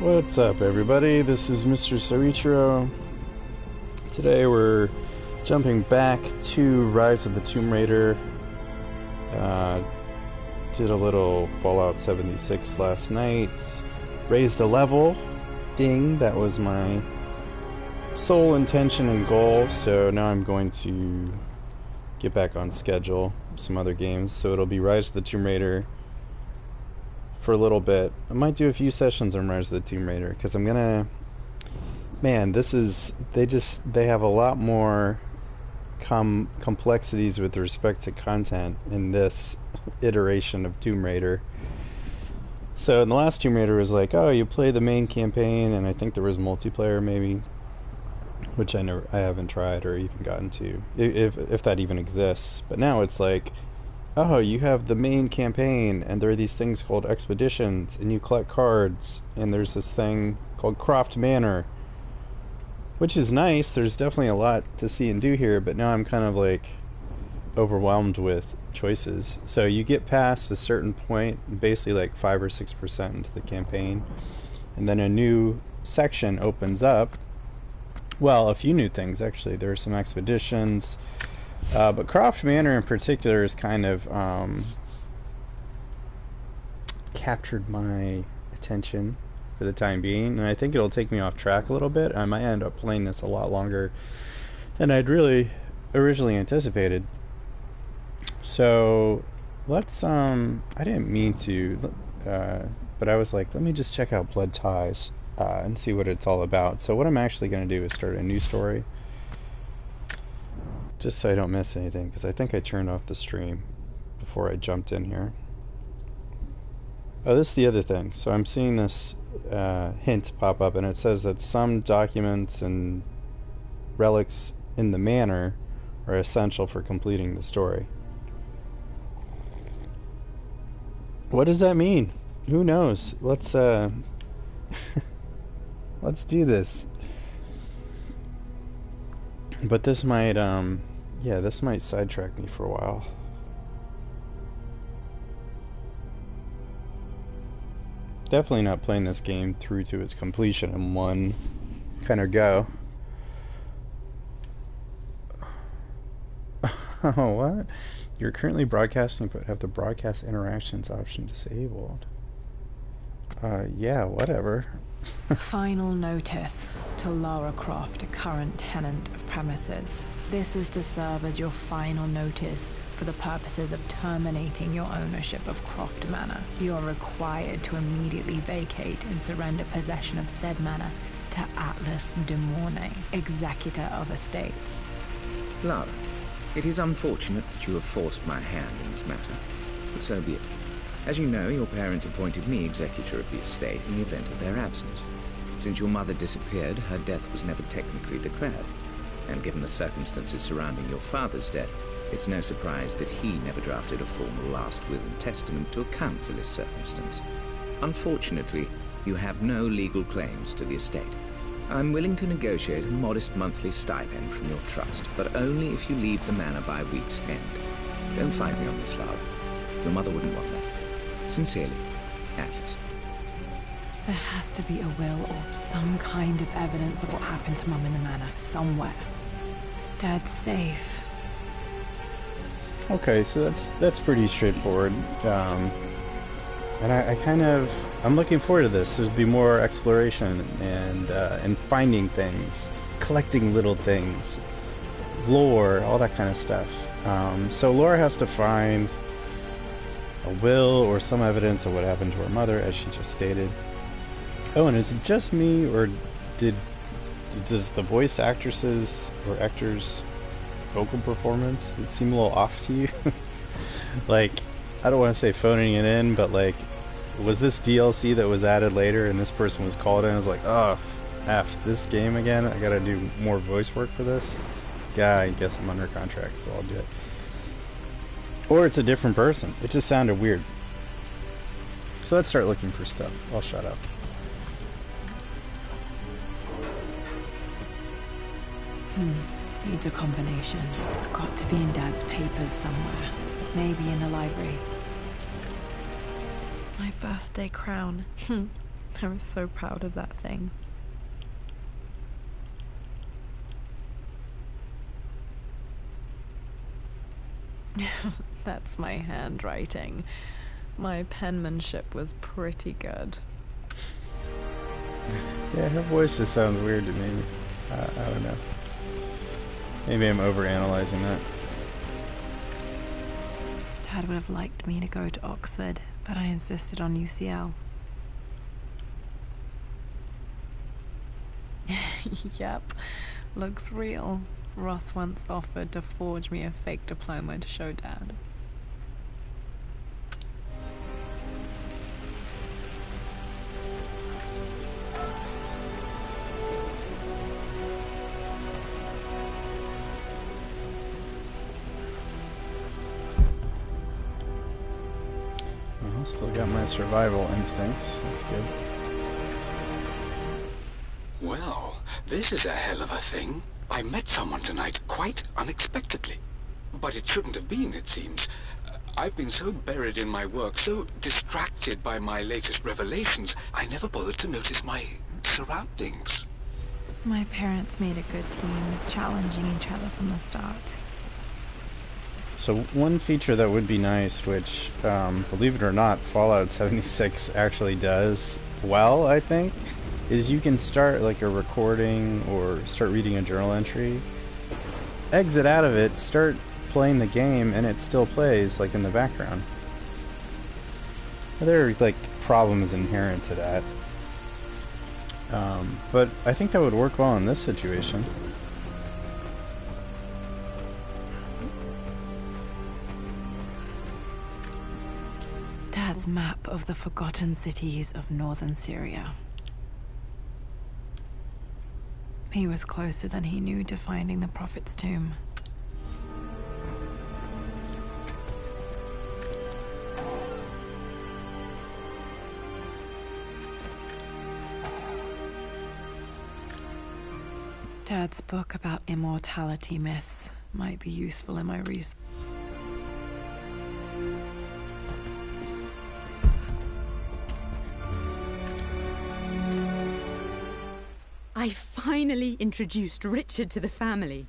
What's up, everybody? This is MrSoichiro. Today we're jumping back to Rise of the Tomb Raider. Did a little Fallout 76 last night. Raised a level. Ding, that was my sole intention and goal. So now I'm going to get back on schedule. Some other games. So it'll be Rise of the Tomb Raider for a little bit. I might do a few sessions on Rise of the Tomb Raider because I'm gonna, man, this is, they have a lot more complexities with respect to content in this iteration of Tomb Raider. So in the last Tomb Raider was like, oh, you play the main campaign, and I think there was multiplayer maybe, which I haven't tried or even gotten to, if that even exists. But now it's like, oh, you have the main campaign, and there are these things called expeditions, and you collect cards, and there's this thing called Croft Manor, which is nice. There's definitely a lot to see and do here, but now I'm kind of like overwhelmed with choices. So you get past a certain point, basically like 5 or 6% into the campaign, and then a new section opens up. Well, a few new things, actually. There are some expeditions. But Croft Manor in particular is kind of captured my attention for the time being, and I think it'll take me off track a little bit. I might end up playing this a lot longer than I'd really originally anticipated. So let's I didn't mean to, but I was like, let me just check out Blood Ties and see what it's all about. So what I'm actually going to do is start a new story, just so I don't miss anything, because I think I turned off the stream before I jumped in here. Oh, this is the other thing. So I'm seeing this hint pop up, and it says that some documents and relics in the manor are essential for completing the story. What does that mean? Who knows? Let's let's do this. But this might yeah, this might sidetrack me for a while. Definitely not playing this game through to its completion in one kind of go. Oh, what? You're currently broadcasting but have the broadcast interactions option disabled. Yeah, whatever. Final notice to Lara Croft, a current tenant of premises. This is to serve as your final notice for the purposes of terminating your ownership of Croft Manor. You are required to immediately vacate and surrender possession of said manor to Atlas de Mornay, executor of estates. Lara, it is unfortunate that you have forced my hand in this matter, but so be it. As you know, your parents appointed me executor of the estate in the event of their absence. Since your mother disappeared, her death was never technically declared. And given the circumstances surrounding your father's death, it's no surprise that he never drafted a formal last will and testament to account for this circumstance. Unfortunately, you have no legal claims to the estate. I'm willing to negotiate a modest monthly stipend from your trust, but only if you leave the manor by week's end. Don't fight me on this, Lara. Your mother wouldn't want that. Sincerely, Atlas. There has to be a will or some kind of evidence of what happened to Mum in the manor somewhere. Dad's safe. Okay, so that's pretty straightforward. And I kind of, I'm looking forward to this. There's be more exploration and finding things, collecting little things, lore, all that kind of stuff. So Laura has to find a will or some evidence of what happened to her mother, as she just stated. Oh, and is it just me, or does the voice actresses or actors' vocal performance, it seem a little off to you? Like, I don't want to say phoning it in, but like, was this DLC that was added later and this person was called in and was like, oh, F, this game again? I gotta do more voice work for this? Yeah, I guess I'm under contract, so I'll do it. Or it's a different person. It just sounded weird. So let's start looking for stuff. I'll shut up. Needs a combination. It's got to be in Dad's papers somewhere. Maybe in the library. My birthday crown. I was so proud of that thing. That's my handwriting. My penmanship was pretty good. Yeah, her voice just sounds weird to me. I don't know. Maybe I'm overanalyzing that. Dad would have liked me to go to Oxford, but I insisted on UCL. Yep, looks real. Roth once offered to forge me a fake diploma to show Dad. Well, still got my survival instincts. That's good. Well, this is a hell of a thing. I met someone tonight quite unexpectedly. But it shouldn't have been, it seems. I've been so buried in my work, so distracted by my latest revelations, I never bothered to notice my surroundings. My parents made a good team, challenging each other from the start. So one feature that would be nice, which, believe it or not, Fallout 76 actually does well, I think, is you can start like a recording or start reading a journal entry, exit out of it, start playing the game, and it still plays like in the background. There are like problems inherent to that, but I think that would work well in this situation. Dad's map of the forgotten cities of northern Syria. He was closer than he knew to finding the Prophet's tomb. Dad's book about immortality myths might be useful in my research. I finally introduced Richard to the family.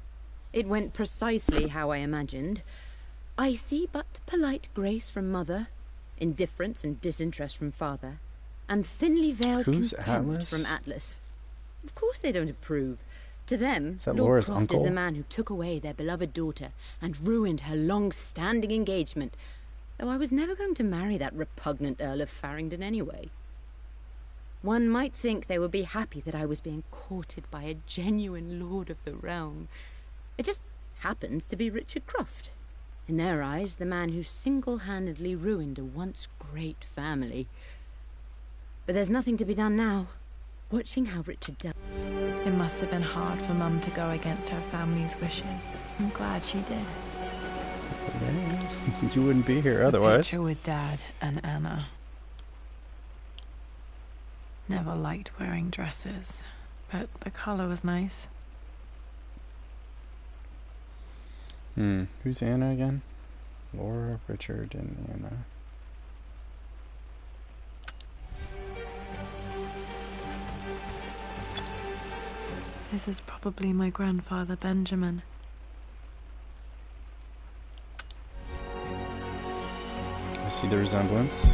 It went precisely how I imagined. Icy but polite grace from mother, indifference and disinterest from father, and thinly veiled contempt Atlas? from Atlas. Of course they don't approve. To them, that Lord Laura's Croft uncle? is the man who took away their beloved daughter and ruined her long-standing engagement, though I was never going to marry that repugnant Earl of Farringdon anyway. One might think they would be happy that I was being courted by a genuine lord of the realm. It just happens to be Richard Croft. In their eyes, the man who single-handedly ruined a once great family. But there's nothing to be done now. Watching how Richard dealt... It must have been hard for Mum to go against her family's wishes. I'm glad she did. Yeah, you wouldn't be here otherwise. Picture with Dad and Anna. Never liked wearing dresses, but the color was nice. Who's Anna again? Laura, Richard, and Anna. This is probably my grandfather, Benjamin. I see the resemblance.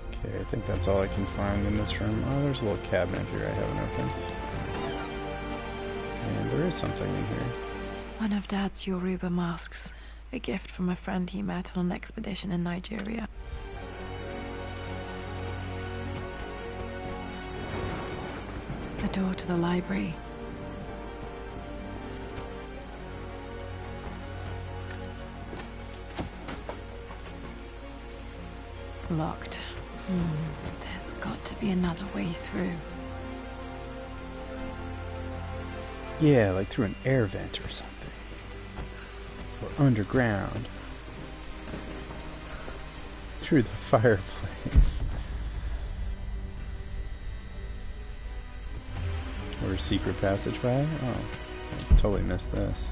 Okay, I think that's all I can find in this room. Oh, there's a little cabinet here I haven't opened. And there is something in here. One of Dad's Yoruba masks. A gift from a friend he met on an expedition in Nigeria. The door to the library. Locked. There's got to be another way through. Yeah, like through an air vent or something. Or underground. Through the fireplace. Or a secret passageway? Oh, I totally missed this.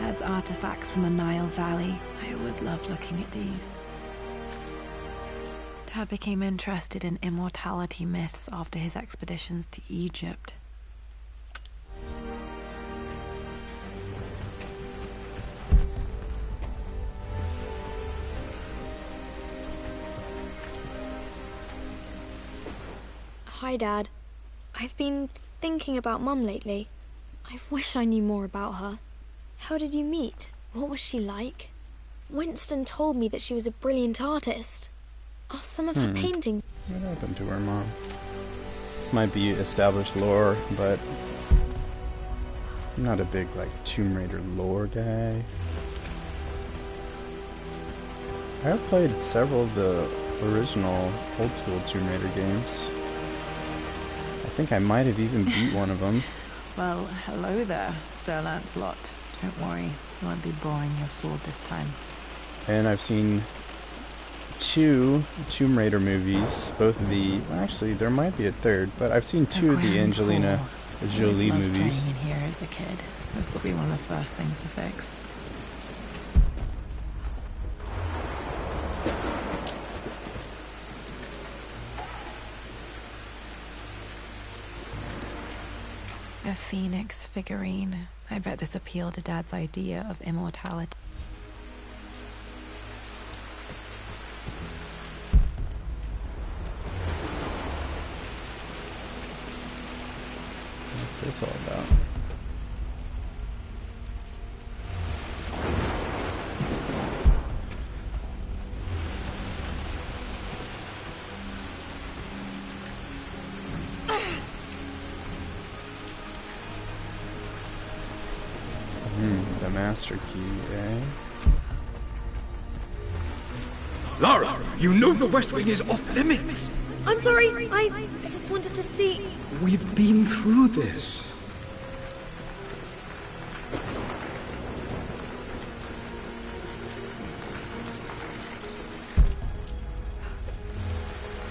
Dad's artifacts from the Nile Valley. I always loved looking at these. Dad became interested in immortality myths after his expeditions to Egypt. Hi, Dad. I've been thinking about Mum lately. I wish I knew more about her. How did you meet? What was she like? Winston told me that she was a brilliant artist. Are some of her paintings... What happened to her mom? This might be established lore, but I'm not a big, like, Tomb Raider lore guy. I have played several of the original old-school Tomb Raider games. I think I might have even beat one of them. Well, hello there, Sir Lancelot. Don't worry, I won't be boring your sword this time. And I've seen 2 Tomb Raider movies, both of the... Well, actually, there might be a third, but I've seen 2 of the Angelina Jolie movies. Playing in here as a kid. This will be one of the first things to fix. A phoenix figurine. I bet this appealed to Dad's idea of immortality. What's this all about? The master key, eh? Lara, you know the West Wing is off limits. I'm sorry, I just wanted to see... We've been through this.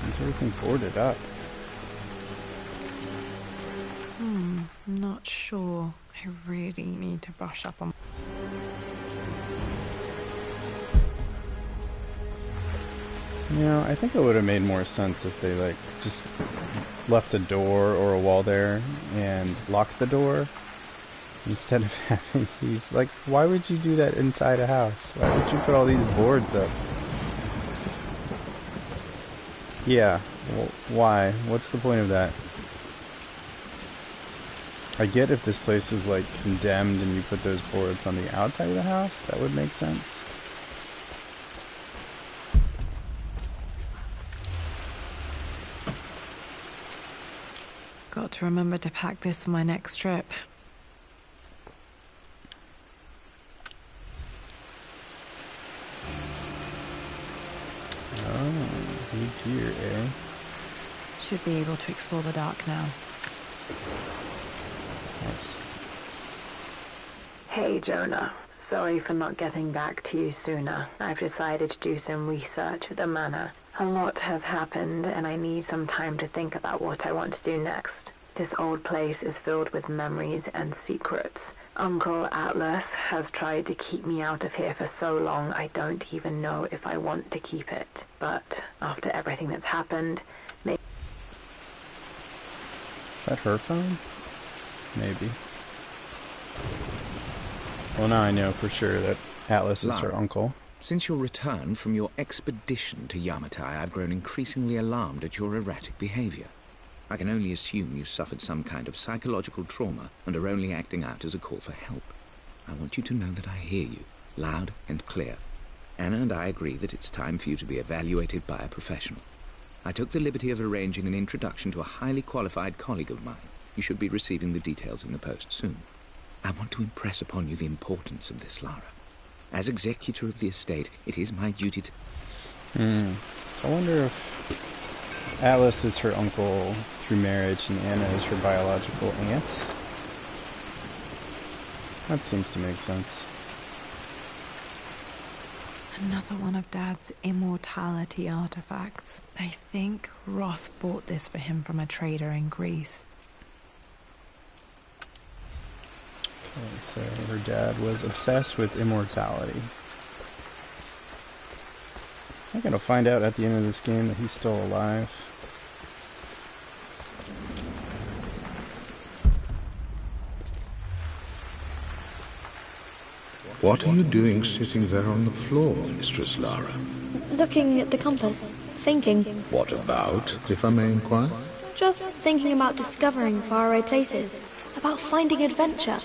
Is everything boarded up? I'm not sure. I really need to brush up on... You know, I think it would have made more sense if they, like, just left a door or a wall there and locked the door instead of having these. Like, why would you do that inside a house? Why would you put all these boards up? Yeah, well, why? What's the point of that? I get if this place is, like, condemned and you put those boards on the outside of the house. That would make sense. Got to remember to pack this for my next trip. Oh, he's here, eh? Should be able to explore the dark now. Nice. Hey, Jonah. Sorry for not getting back to you sooner. I've decided to do some research at the manor. A lot has happened, and I need some time to think about what I want to do next. This old place is filled with memories and secrets. Uncle Atlas has tried to keep me out of here for so long, I don't even know if I want to keep it. But after everything that's happened, maybe... Is that her phone? Maybe. Well, now I know for sure that Atlas is her Lara, uncle. Since your return from your expedition to Yamatai, I've grown increasingly alarmed at your erratic behavior. I can only assume you suffered some kind of psychological trauma and are only acting out as a call for help. I want you to know that I hear you, loud and clear. Anna and I agree that it's time for you to be evaluated by a professional. I took the liberty of arranging an introduction to a highly qualified colleague of mine. You should be receiving the details in the post soon. I want to impress upon you the importance of this, Lara. As executor of the estate, it is my duty to... So I wonder if Atlas is her uncle through marriage and Anna is her biological aunt. That seems to make sense. Another one of Dad's immortality artifacts. I think Roth bought this for him from a trader in Greece. Okay, so her dad was obsessed with immortality. I'm gonna find out at the end of this game that he's still alive. What are you doing sitting there on the floor, Mistress Lara? Looking at the compass, thinking. What about, if I may inquire? Just thinking about discovering faraway places, about finding adventure.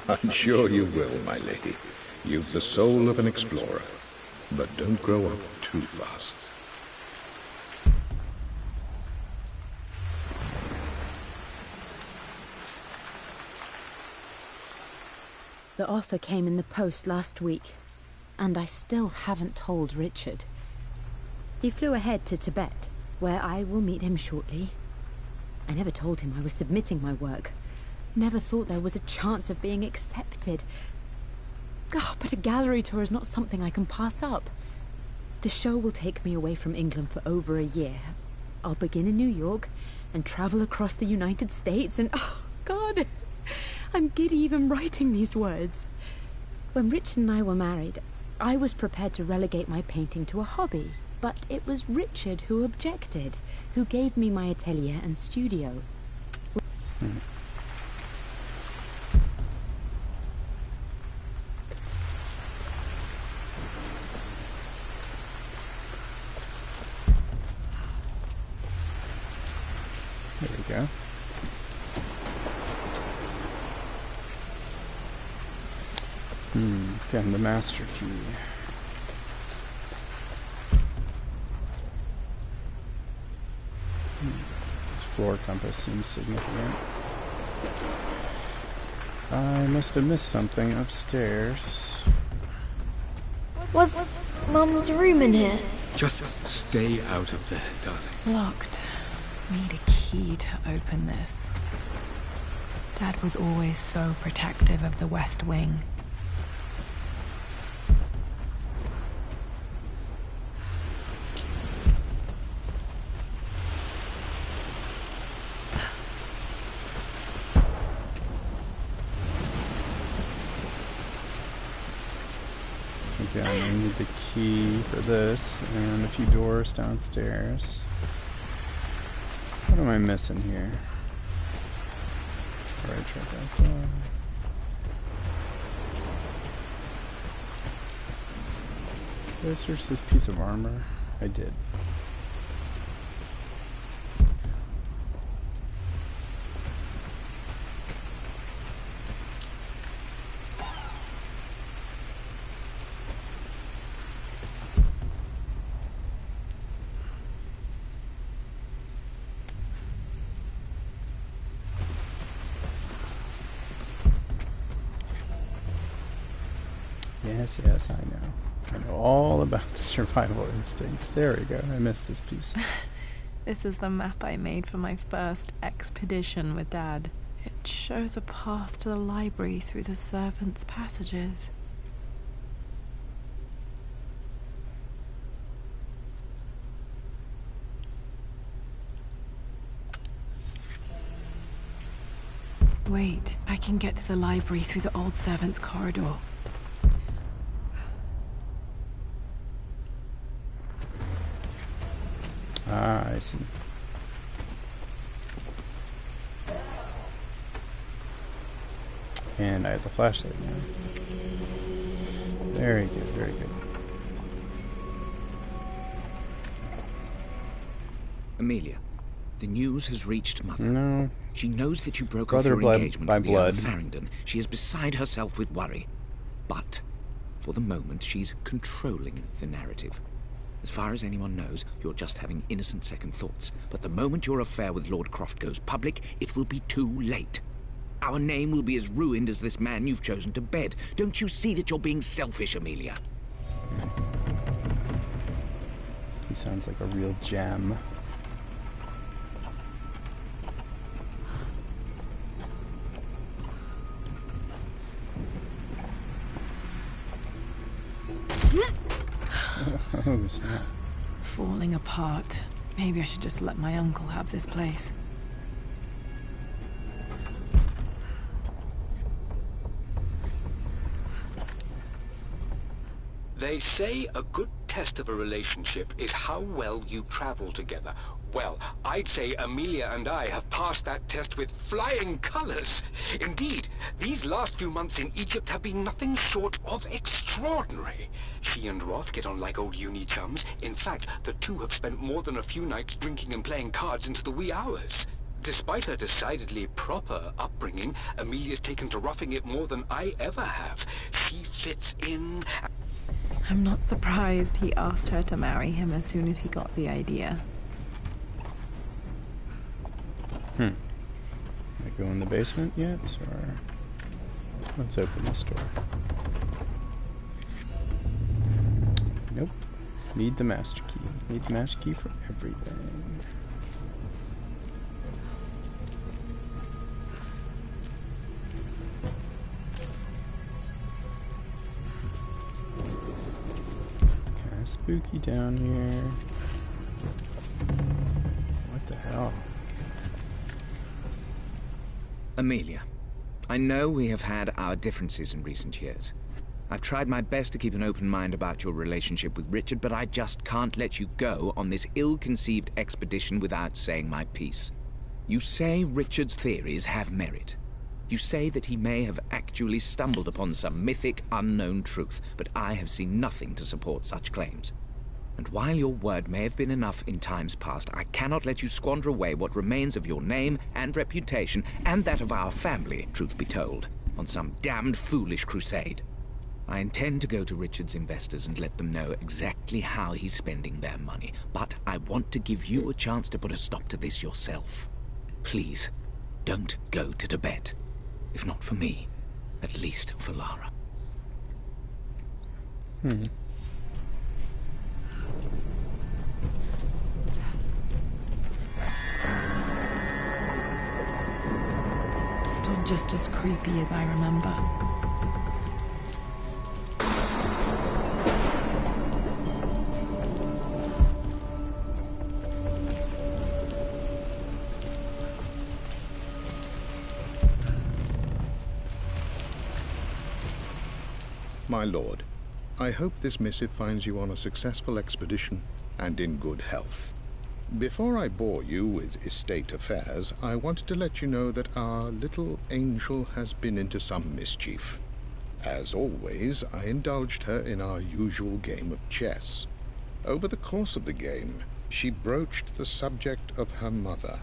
I'm sure you will, my lady. You've the soul of an explorer. But don't grow up too fast. The offer came in the post last week, and I still haven't told Richard. He flew ahead to Tibet, where I will meet him shortly. I never told him I was submitting my work. Never thought there was a chance of being accepted. Oh, but a gallery tour is not something I can pass up. The show will take me away from England for over a year. I'll begin in New York and travel across the United States and... oh, God! I'm giddy even writing these words. When Richard and I were married, I was prepared to relegate my painting to a hobby. But it was Richard who objected, who gave me my atelier and studio. There we go. Again, the master key. This floor compass seems significant. I must have missed something upstairs. Was Mum's room in here? Just stay out of there, darling. Locked. Need a key to open this. Dad was always so protective of the West Wing. Okay, I need the key for this and a few doors downstairs. What am I missing here? Alright, check that door. Did I search this piece of armor? I did. Yes, I know. I know all about the survival instincts. There we go. I missed this piece. This is the map I made for my first expedition with Dad. It shows a path to the library through the servants' passages. Wait, I can get to the library through the old servants' corridor. Ah, I see. And I have the flashlight now. Very good, very good. Amelia, the news has reached Mother. No. She knows that you broke off Brother your blood engagement by with the Earl of blood. Farringdon. She is beside herself with worry. But, for the moment, she's controlling the narrative. As far as anyone knows, you're just having innocent second thoughts. But the moment your affair with Lord Croft goes public, it will be too late. Our name will be as ruined as this man you've chosen to bed. Don't you see that you're being selfish, Amelia? He sounds like a real gem. Oh, snap. Falling apart. Maybe I should just let my uncle have this place. They say a good test of a relationship is how well you travel together. Well, I'd say Amelia and I have passed that test with flying colors. Indeed, these last few months in Egypt have been nothing short of extraordinary. She and Roth get on like old uni chums. In fact, the two have spent more than a few nights drinking and playing cards into the wee hours. Despite her decidedly proper upbringing, Amelia's taken to roughing it more than I ever have. She fits in. I'm not surprised he asked her to marry him as soon as he got the idea. I go in the basement yet, or let's open this door. Nope. Need the master key. Need the master key for everything. It's kind of spooky down here. What the hell? Amelia, I know we have had our differences in recent years. I've tried my best to keep an open mind about your relationship with Richard, but I just can't let you go on this ill-conceived expedition without saying my piece. You say Richard's theories have merit. You say that he may have actually stumbled upon some mythic, unknown truth, but I have seen nothing to support such claims. And while your word may have been enough in times past, I cannot let you squander away what remains of your name and reputation, and that of our family, truth be told, on some damned foolish crusade. I intend to go to Richard's investors and let them know exactly how he's spending their money, but I want to give you a chance to put a stop to this yourself. Please, don't go to Tibet. If not for me, at least for Lara. Still just as creepy as I remember. My lord, I hope this missive finds you on a successful expedition and in good health. Before I bore you with estate affairs, I wanted to let you know that our little angel has been into some mischief. As always, I indulged her in our usual game of chess. Over the course of the game, she broached the subject of her mother.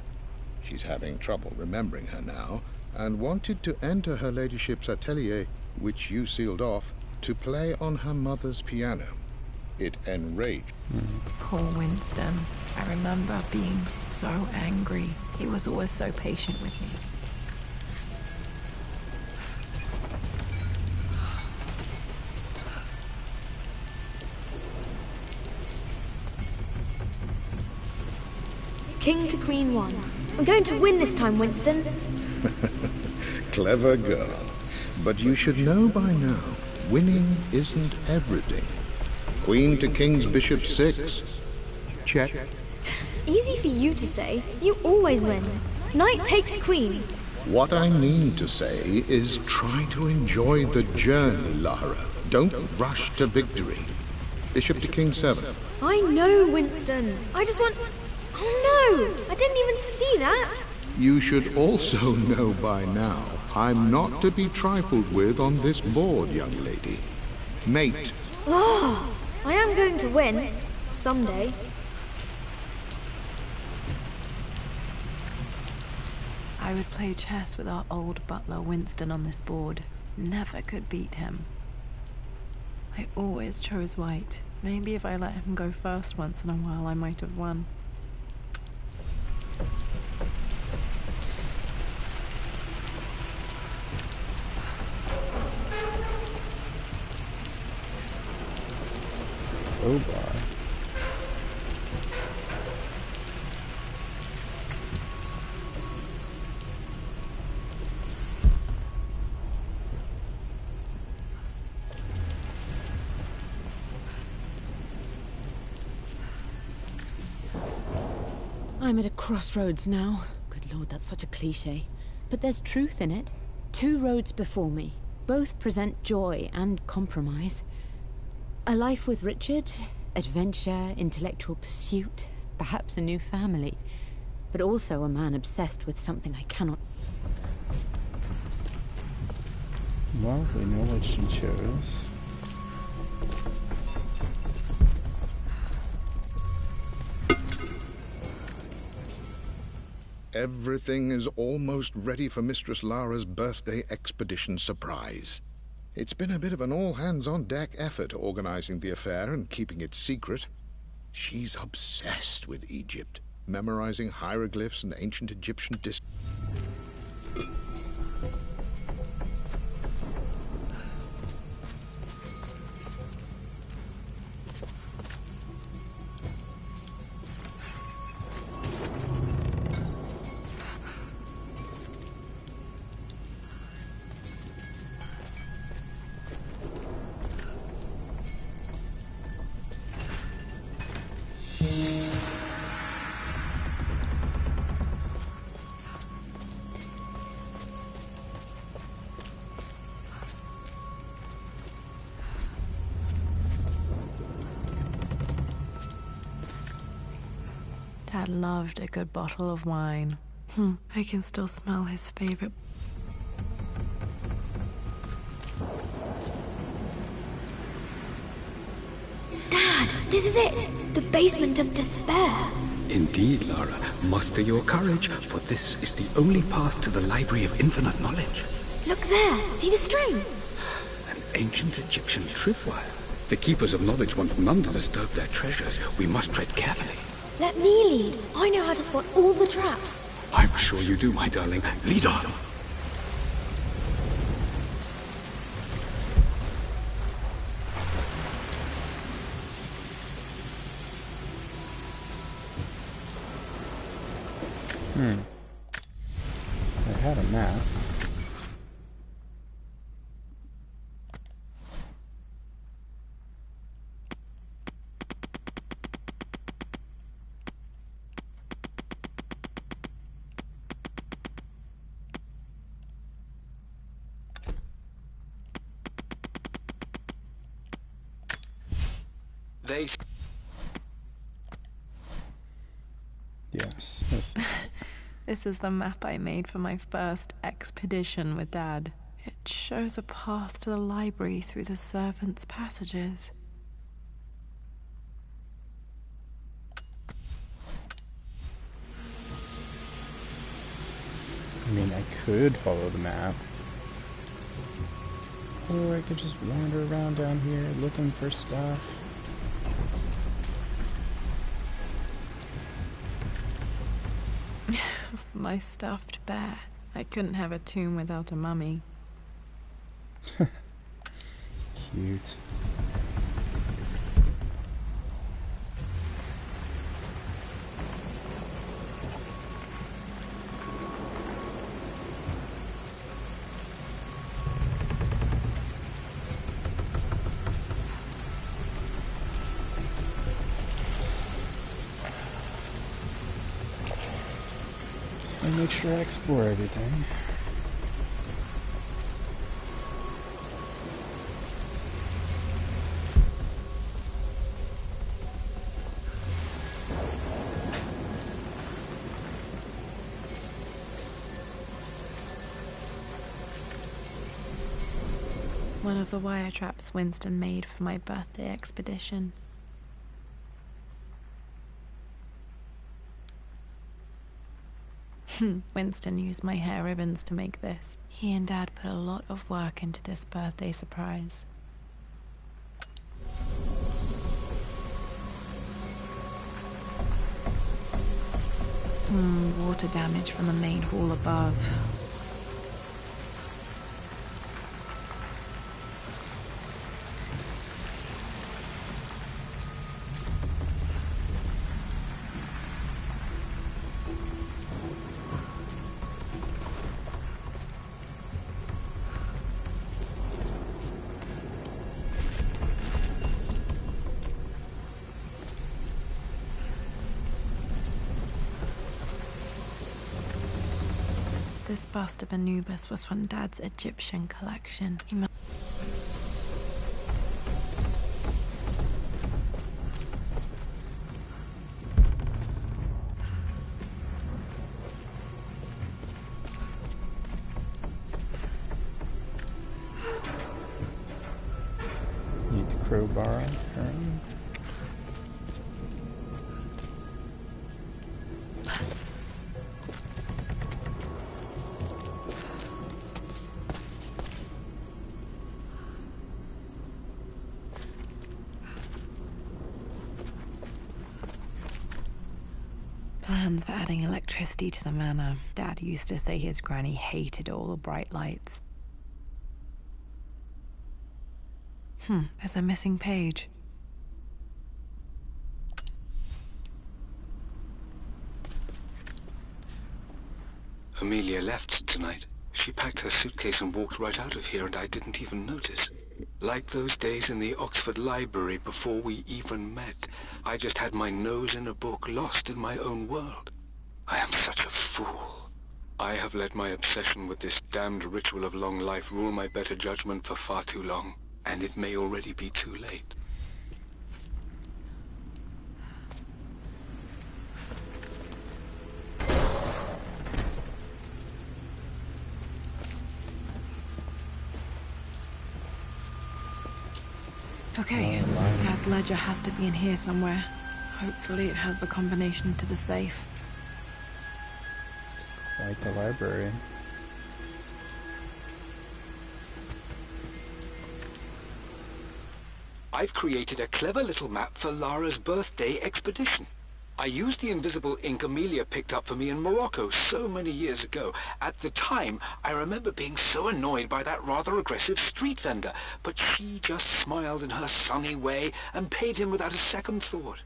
She's having trouble remembering her now, and wanted to enter her ladyship's atelier, which you sealed off, to play on her mother's piano. It enraged. Poor Winston. I remember being so angry. He was always so patient with me. King to Queen 1. I'm going to win this time, Winston. Clever girl. But you should know by now, winning isn't everything. Queen to King's Bishop 6. Check. Easy for you to say. You always win. Knight takes queen. What I mean to say is try to enjoy the journey, Lara. Don't rush to victory. Bishop to King 7. I know, Winston. I just want... Oh no! I didn't even see that! You should also know by now, I'm not to be trifled with on this board, young lady. Mate. Oh, I am going to win. Someday. I would play chess with our old butler Winston on this board. Never could beat him. I always chose white. Maybe if I let him go first once in a while, I might have won. Oh boy. I'm at a crossroads now. Good Lord, that's such a cliche. But there's truth in it. Two roads before me. Both present joy and compromise. A life with Richard, adventure, intellectual pursuit, perhaps a new family. But also a man obsessed with something I cannot... Well, we know what she chose. Everything is almost ready for Mistress Lara's birthday expedition surprise. It's been a bit of an all-hands-on-deck effort organizing the affair and keeping it secret. She's obsessed with Egypt, memorizing hieroglyphs and ancient Egyptian Dad loved a good bottle of wine. I can still smell his favorite. Dad, this is it! The basement of despair! Indeed, Lara. Muster your courage, for this is the only path to the Library of Infinite Knowledge. Look there! See the string? An ancient Egyptian tripwire. The Keepers of Knowledge want none to disturb their treasures. We must tread carefully. Let me lead. I know how to spot all the traps. I'm sure you do, my darling. Lead on. I had a map. Yes, This is the map I made for my first expedition with Dad. It shows a path to the library through the servants' passages. I mean, I could follow the map. Or I could just wander around down here looking for stuff. My stuffed bear. I couldn't have a tomb without a mummy. Cute. Make sure I explore everything. One of the wire traps Winston made for my birthday expedition. Winston used my hair ribbons to make this. He and Dad put a lot of work into this birthday surprise. Water damage from the main hall above. This bust of Anubis was from Dad's Egyptian collection. borrow her own. Plans for adding electricity to the manor. Dad used to say his granny hated all the bright lights. There's a missing page. Amelia left tonight. She packed her suitcase and walked right out of here, and I didn't even notice. Like those days in the Oxford Library before we even met. I just had my nose in a book, lost in my own world. I am such a fool. I have let my obsession with this damned ritual of long life rule my better judgment for far too long, and it may already be too late. Okay, Dad's ledger has to be in here somewhere. Hopefully it has the combination to the safe. It's quite the library. I've created a clever little map for Lara's birthday expedition. I used the invisible ink Amelia picked up for me in Morocco so many years ago. At the time, I remember being so annoyed by that rather aggressive street vendor, but she just smiled in her sunny way and paid him without a second thought.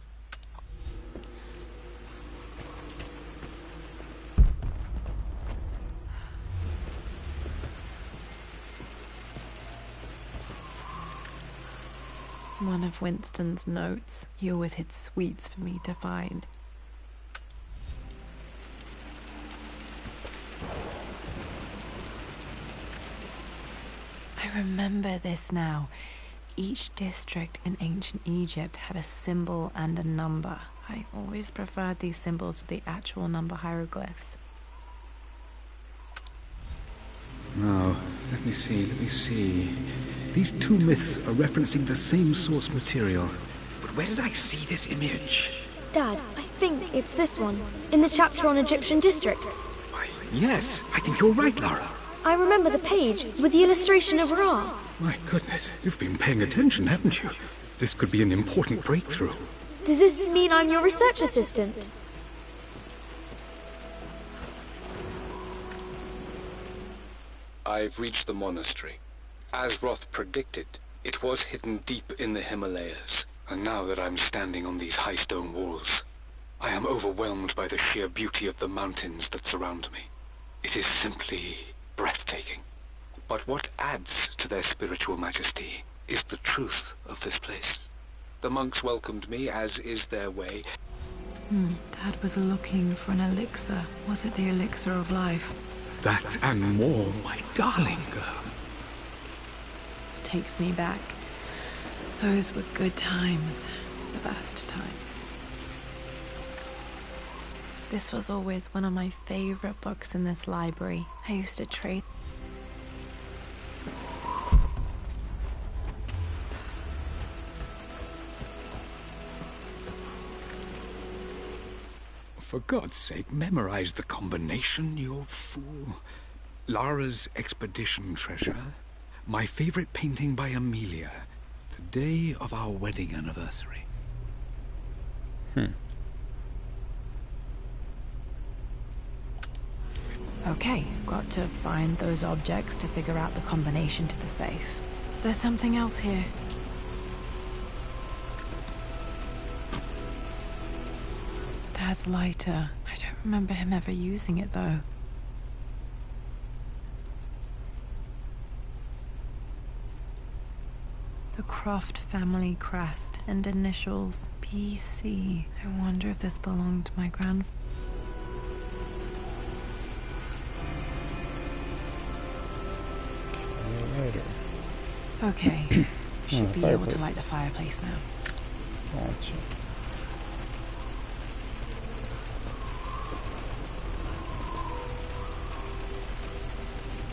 One of Winston's notes. He always hid sweets for me to find. I remember this now. Each district in ancient Egypt had a symbol and a number. I always preferred these symbols to the actual number hieroglyphs. Now, let me see. These two myths are referencing the same source material. But where did I see this image? Dad, I think it's this one, in the chapter on Egyptian districts. Why, yes, I think you're right, Lara. I remember the page with the illustration of Ra. My goodness, you've been paying attention, haven't you? This could be an important breakthrough. Does this mean I'm your research assistant? I've reached the monastery. As Roth predicted, it was hidden deep in the Himalayas. And now that I'm standing on these high stone walls, I am overwhelmed by the sheer beauty of the mountains that surround me. It is simply breathtaking. But what adds to their spiritual majesty is the truth of this place. The monks welcomed me, as is their way. Dad was looking for an elixir. Was it the elixir of life? That and more, my darling girl. Takes me back. Those were good times. The best times. This was always one of my favorite books in this library. I used to trade. For God's sake, memorize the combination, you fool. Lara's expedition treasure. My favorite painting by Amelia. The day of our wedding anniversary. Okay, got to find those objects to figure out the combination to the safe. There's something else here. Dad's lighter. I don't remember him ever using it, though. The Croft family crest and initials PC. I wonder if this belonged to my grandfather. Okay, should be able to light the fireplace now. Gotcha.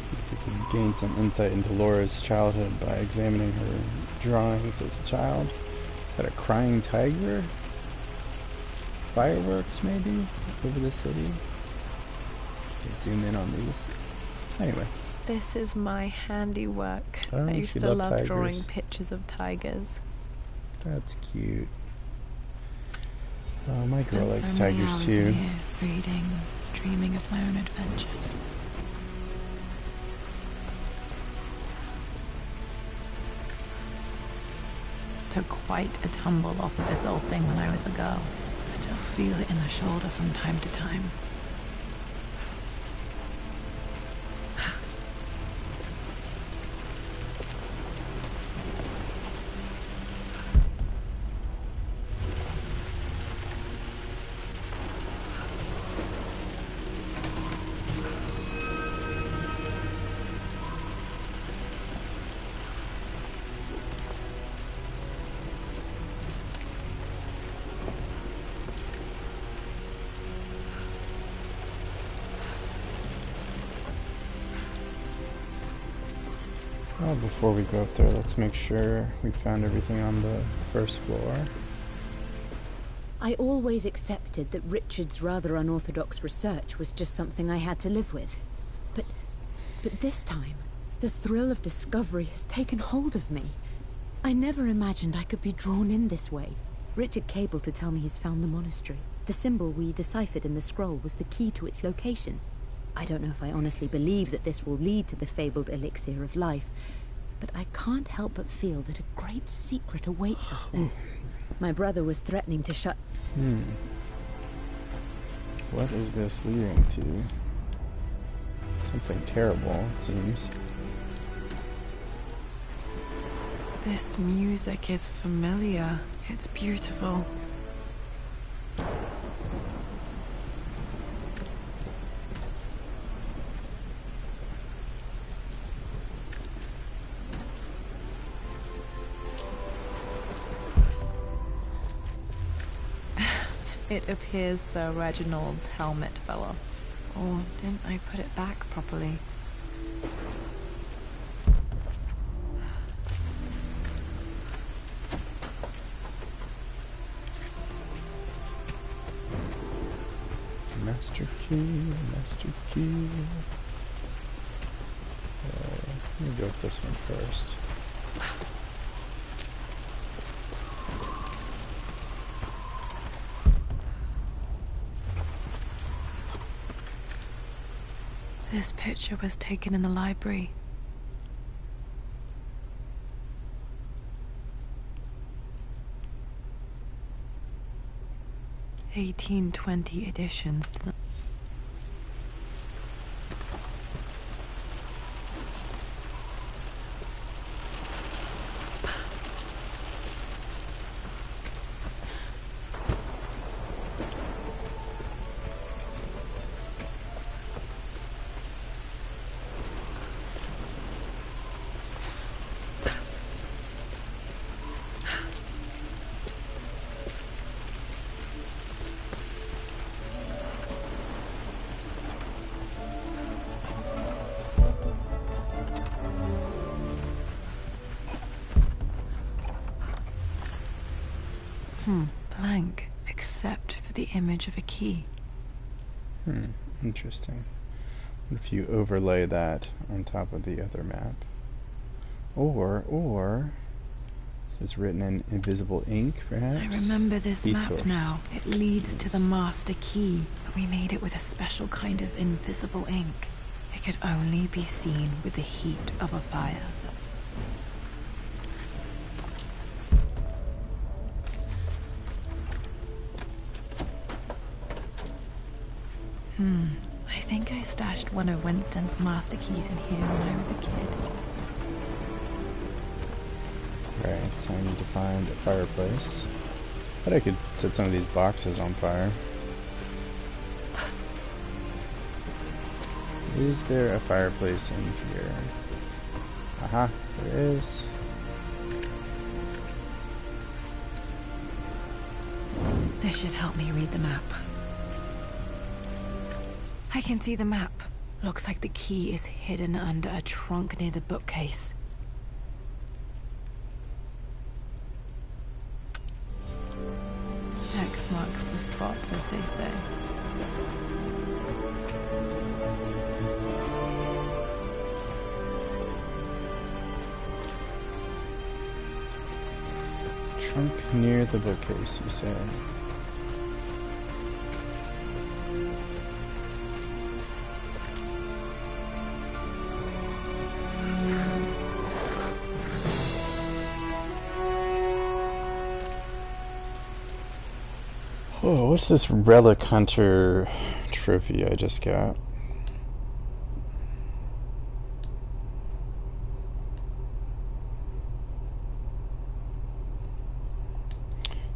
See if we can gain some insight into Laura's childhood by examining her drawings as a child. Is that a crying tiger? Fireworks, maybe? Over the city? Can zoom in on these. Anyway. This is my handiwork. Oh, I used she to loved love drawing tigers. pictures of tigers. That's cute. Oh, my girl Spent likes so many tigers hours too. in here, reading, dreaming of my own adventures. Took quite a tumble off of this old thing when I was a girl. Still feel it in the shoulder from time to time. Well, before we go up there, let's make sure we found everything on the first floor. I always accepted that Richard's rather unorthodox research was just something I had to live with. But this time, the thrill of discovery has taken hold of me. I never imagined I could be drawn in this way. Richard cabled to tell me he's found the monastery. The symbol we deciphered in the scroll was the key to its location. I don't know if I honestly believe that this will lead to the fabled elixir of life, but I can't help but feel that a great secret awaits us there. My brother was threatening to shut... What is this leading to? Something terrible, it seems. This music is familiar. It's beautiful. It appears Sir Reginald's helmet fell off. Or didn't I put it back properly? Master key, master key. Let me go with this one first. This picture was taken in the library. (1820) additions to the... Blank, except for the image of a key. Interesting. What if you overlay that on top of the other map? Or this is written in invisible ink, perhaps? I remember this Heat map source. now. It leads to the master key, but we made it with a special kind of invisible ink. It could only be seen with the heat of a fire. I think I stashed one of Winston's master keys in here when I was a kid. Right, so I need to find a fireplace. But I could set some of these boxes on fire. Is there a fireplace in here? Aha, there is. This should help me read the map. I can see the map. Looks like the key is hidden under a trunk near the bookcase. spot, as they say. Trunk near the bookcase, you say? Oh, what's this relic hunter trophy I just got?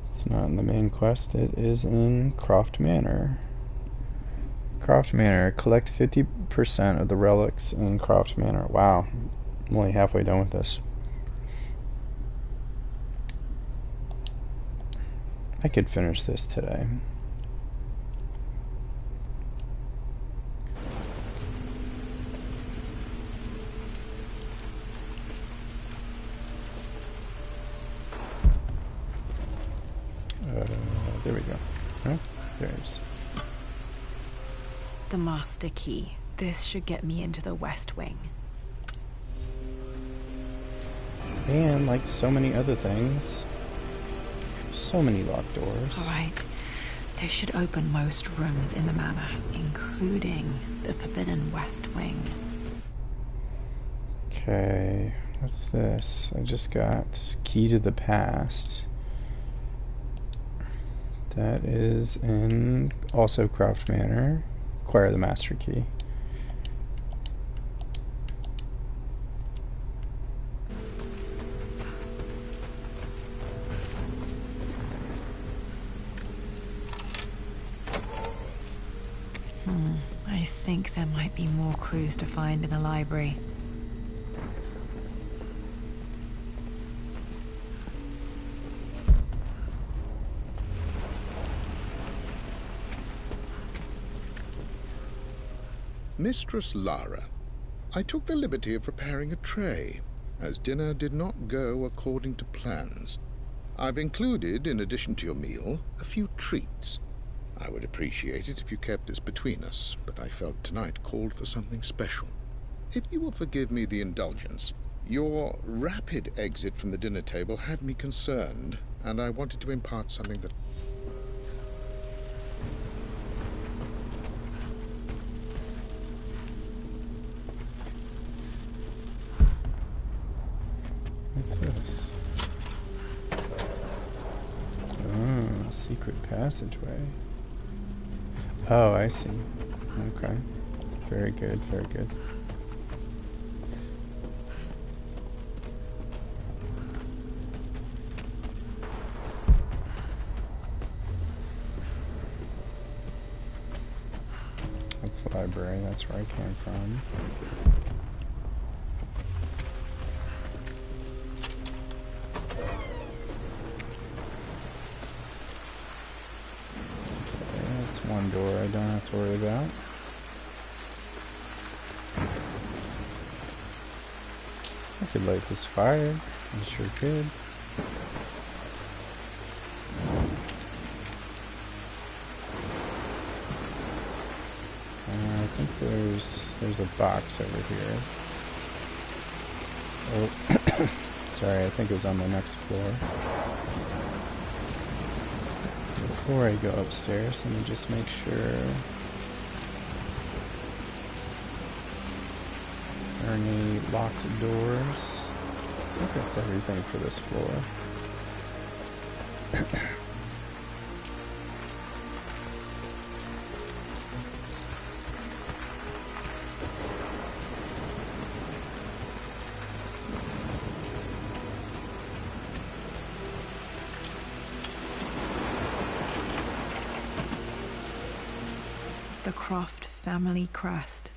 It's not in the main quest, it is in Croft Manor. Croft Manor, collect 50% of the relics in Croft Manor. Wow, I'm only halfway done with this. I could finish this today. There we go. Oh, there's. The master key. This should get me into the West Wing. And like so many other things, so many locked doors. Alright. This should open most rooms in the manor, including the Forbidden West Wing. Okay, what's this? I just got Key to the Past. That is in also Croft Manor. Acquire the Master Key. I think there might be more clues to find in the library. Mistress Lara, I took the liberty of preparing a tray, as dinner did not go according to plans. I've included, in addition to your meal, a few treats. I would appreciate it if you kept this between us, but I felt tonight called for something special. If you will forgive me the indulgence, your rapid exit from the dinner table had me concerned, and I wanted to impart something that... What's this? Oh, secret passageway. Oh, I see. Okay. Very good, very good. That's the library, that's where I came from. One door I don't have to worry about. I could light this fire. I sure could. I think there's a box over here. Oh, sorry, I think it was on the next floor. Before I go upstairs, let me just make sure there are any locked doors. I think that's everything for this floor. The Croft family crest.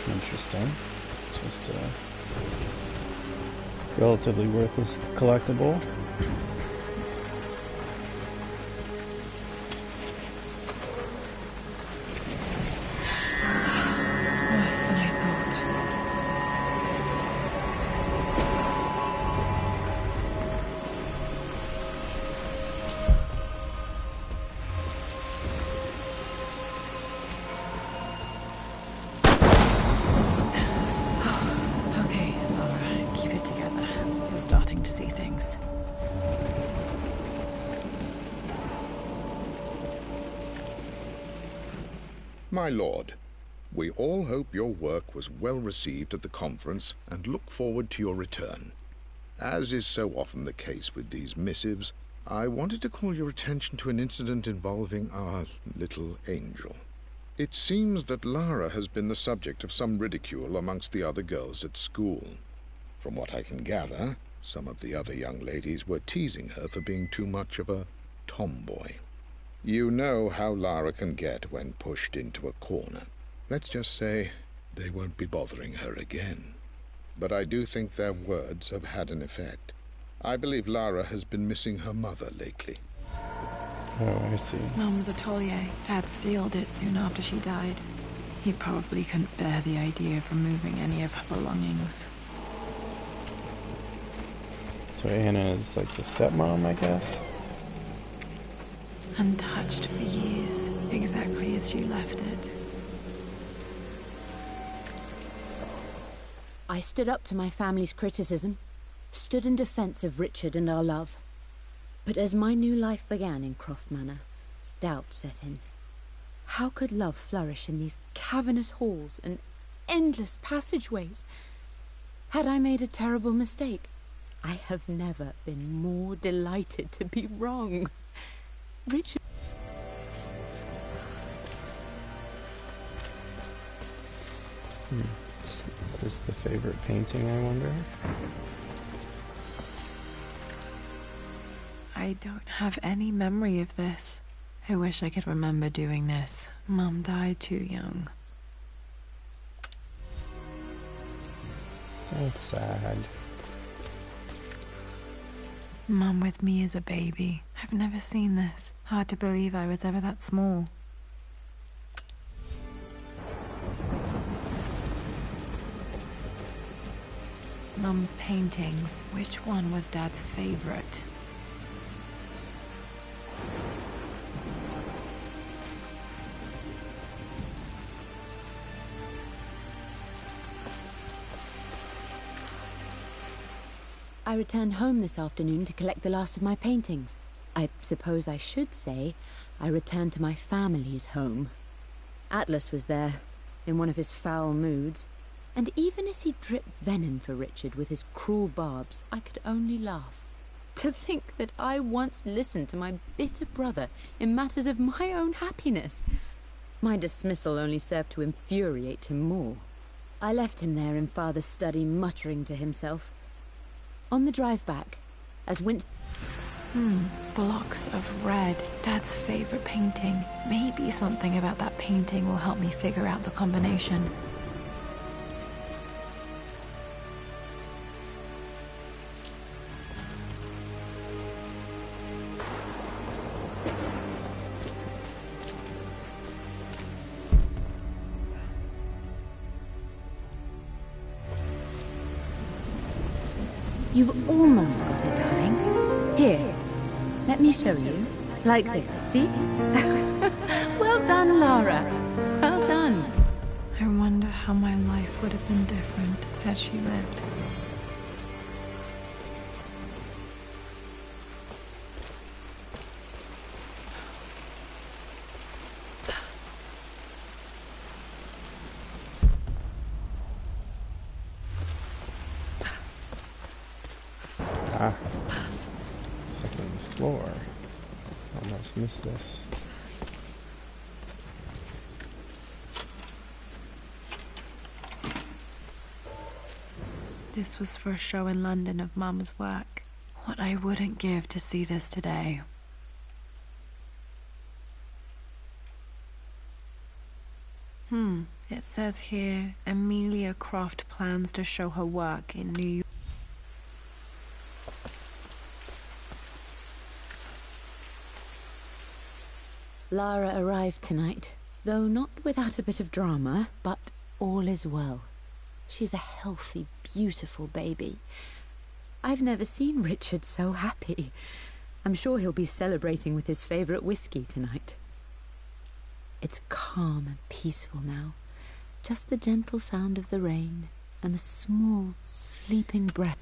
Interesting. Just a relatively worthless collectible. Worse than I thought. see things. My lord, we all hope your work was well received at the conference and look forward to your return. As is so often the case with these missives, I wanted to call your attention to an incident involving our little angel. It seems that Lara has been the subject of some ridicule amongst the other girls at school. From what I can gather, some of the other young ladies were teasing her for being too much of a tomboy. You know how Lara can get when pushed into a corner. Let's just say they won't be bothering her again. But I do think their words have had an effect. I believe Lara has been missing her mother lately. Oh, I see. Mum's atelier. Dad sealed it soon after she died. He probably couldn't bear the idea of removing any of her belongings. So Anna is like the stepmom, I guess? Untouched for years, exactly as she left it. I stood up to my family's criticism, stood in defense of Richard and our love. But as my new life began in Croft Manor, doubt set in. How could love flourish in these cavernous halls and endless passageways? Had I made a terrible mistake? I have never been more delighted to be wrong. Richard... Is this the favorite painting, I wonder? I don't have any memory of this. I wish I could remember doing this. Mum died too young. That's sad. Mum with me as a baby. I've never seen this. Hard to believe I was ever that small. Mum's paintings. Which one was Dad's favorite? I returned home this afternoon to collect the last of my paintings. I suppose I should say I returned to my family's home. Atlas was there, in one of his foul moods, and even as he dripped venom for Richard with his cruel barbs, I could only laugh. To think that I once listened to my bitter brother in matters of my own happiness. My dismissal only served to infuriate him more. I left him there in Father's study, muttering to himself. On the drive back, as Winston... Blocks of red. Dad's favorite painting. Maybe something about that painting will help me figure out the combination. You've almost got it, darling. Here, let me show you. Like this, see? Well done, Lara. Well done. I wonder how my life would have been different had she lived. Second floor. Almost missed this. This was for a show in London of Mum's work. What I wouldn't give to see this today. It says here, Amelia Croft plans to show her work in New York. Lara arrived tonight, though not without a bit of drama, but all is well. She's a healthy, beautiful baby. I've never seen Richard so happy. I'm sure he'll be celebrating with his favorite whiskey tonight. It's calm and peaceful now. Just the gentle sound of the rain and the small, sleeping breath.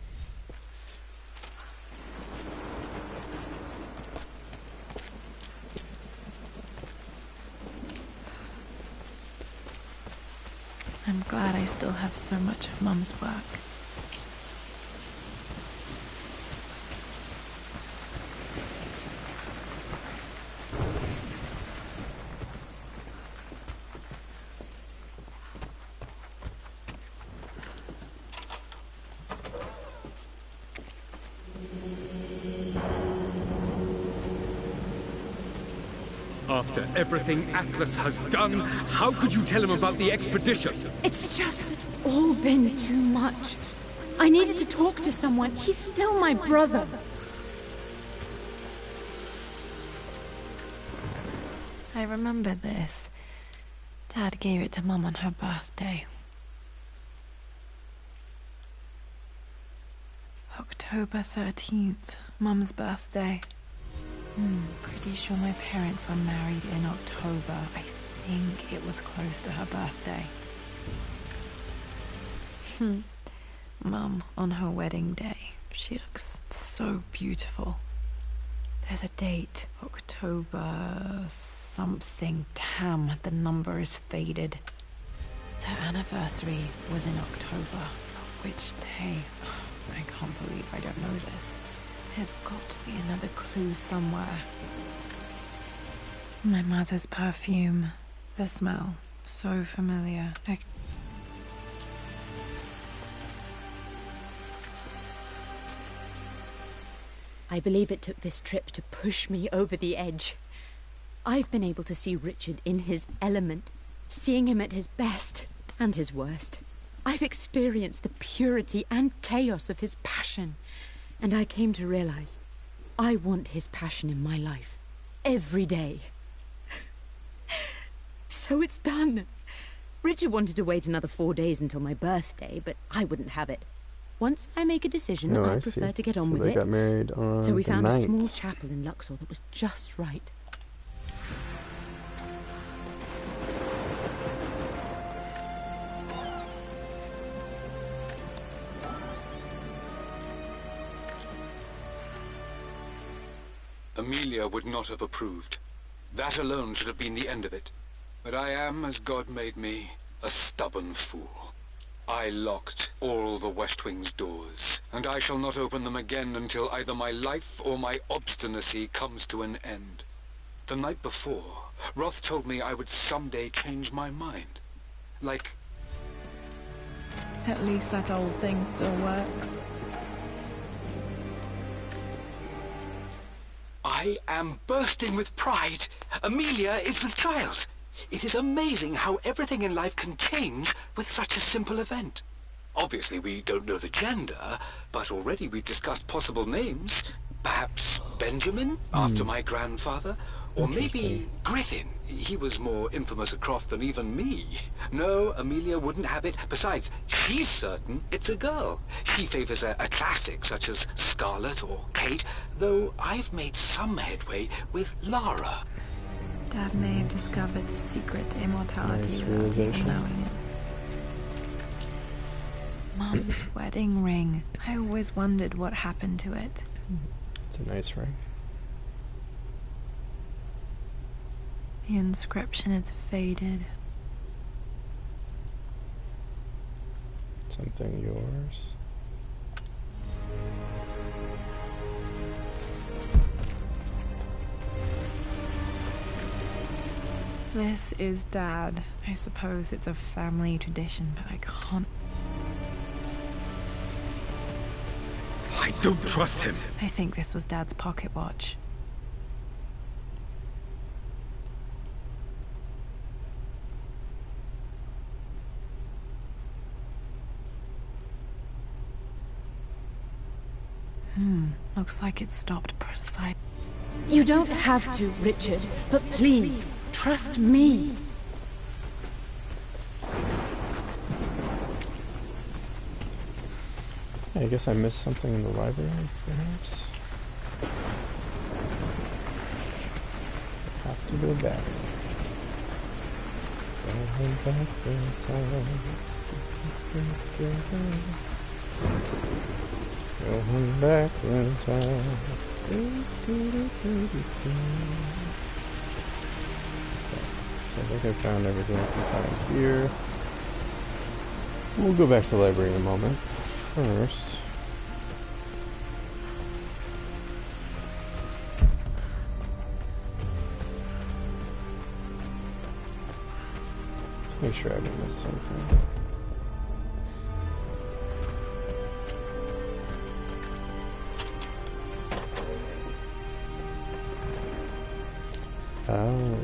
his mum's work. After everything Atlas has done, how could you tell him about the expedition? It's just all been too much. I needed to talk to someone. He's still my brother. I remember this. Dad gave it to Mum on her birthday. October 13th, Mum's birthday. Pretty sure my parents were married in October. I think it was close to her birthday. Mum, on her wedding day, she looks so beautiful. There's a date, October something. Damn, the number is faded. Their anniversary was in October. Which day? I can't believe I don't know this. There's got to be another clue somewhere. My mother's perfume. The smell. So familiar. I believe it took this trip to push me over the edge. I've been able to see Richard in his element, seeing him at his best and his worst. I've experienced the purity and chaos of his passion. And I came to realize I want his passion in my life every day. So it's done. Richard wanted to wait another 4 days until my birthday, but I wouldn't have it. Once I make a decision, I prefer to get on with it. They got married on So we the found 9th. a small chapel in Luxor that was just right. Amelia would not have approved. That alone should have been the end of it. But I am, as God made me, a stubborn fool. I locked all the West Wing's doors, and I shall not open them again until either my life or my obstinacy comes to an end. The night before, Roth told me I would someday change my mind. Like... At least that old thing still works. I am bursting with pride. Amelia is with child. It is amazing how everything in life can change with such a simple event. Obviously, we don't know the gender, but already we've discussed possible names. Perhaps Benjamin, after my grandfather, or maybe Griffin. He was more infamous at Croft than even me. No, Amelia wouldn't have it. Besides, she's certain it's a girl. She favors a classic such as Scarlet or Kate, though I've made some headway with Lara. Dad may have discovered the secret to immortality Nice without even realization. knowing it. Mum's wedding ring. I always wondered what happened to it. It's a nice ring. The inscription is faded. Something yours. This is Dad. I suppose it's a family tradition, but I can't... I don't trust him. I think this was Dad's pocket watch. Looks like it stopped precise. You don't have to, Richard, but please, trust me. I guess I missed something in the library, perhaps. Have to go back. Going back in time. Going back in time. So I think I found everything I can find here. We'll go back to the library in a moment. First... let's make sure I haven't missed anything.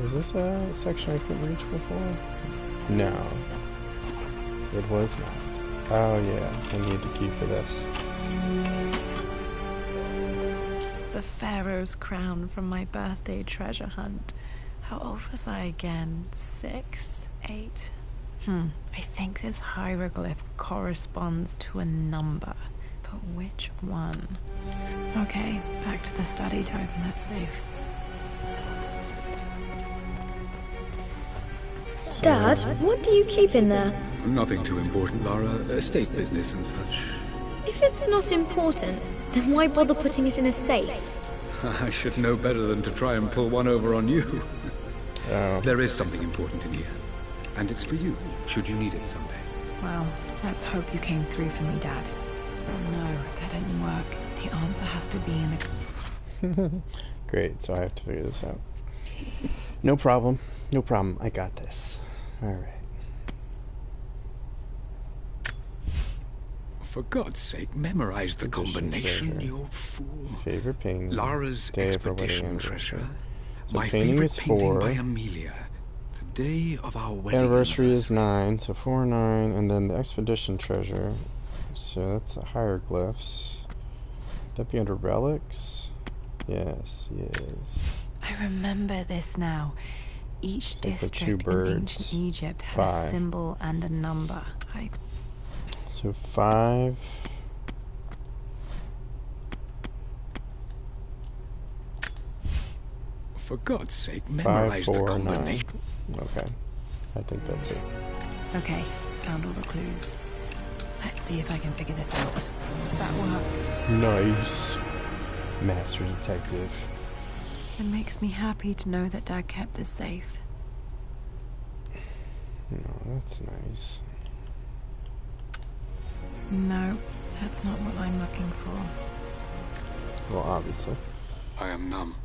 Is this a section I couldn't reach before? No. It was not. Oh yeah, I need the key for this. The Pharaoh's crown from my birthday treasure hunt. How old was I again? 6? 8? I think this hieroglyph corresponds to a number. But which one? Okay, back to the study to open that safe. Dad, what do you keep in there? Nothing too important, Lara. Estate business and such. If it's not important, then why bother putting it in a safe? I should know better than to try and pull one over on you. Oh. There is something important in here. And it's for you, should you need it someday. Well, let's hope you came through for me, Dad. Oh no, that didn't work. The answer has to be in the... Great, so I have to figure this out. No problem. No problem. I got this. Alright. For God's sake, memorize the combination, treasure. you fool. Favorite painting. Lara's Day of our wedding expedition anniversary. treasure. So My painting favorite is painting 4. by Amelia. The day of our wedding Anniversary is 9, so 4, 9, and then the expedition treasure. So that's the hieroglyphs. That be under relics? Yes, yes. I remember this now. Each So for 2 district in birds, ancient Egypt had 5. a symbol and a number. So 5. For God's sake, 5, memorize 4, the 9. combination. Okay. I think that's it. Okay, found all the clues. Let's see if I can figure this out. That worked. Nice. Master detective. It makes me happy to know that Dad kept this safe. No, that's nice. No, that's not what I'm looking for. Well, obviously. I am numb.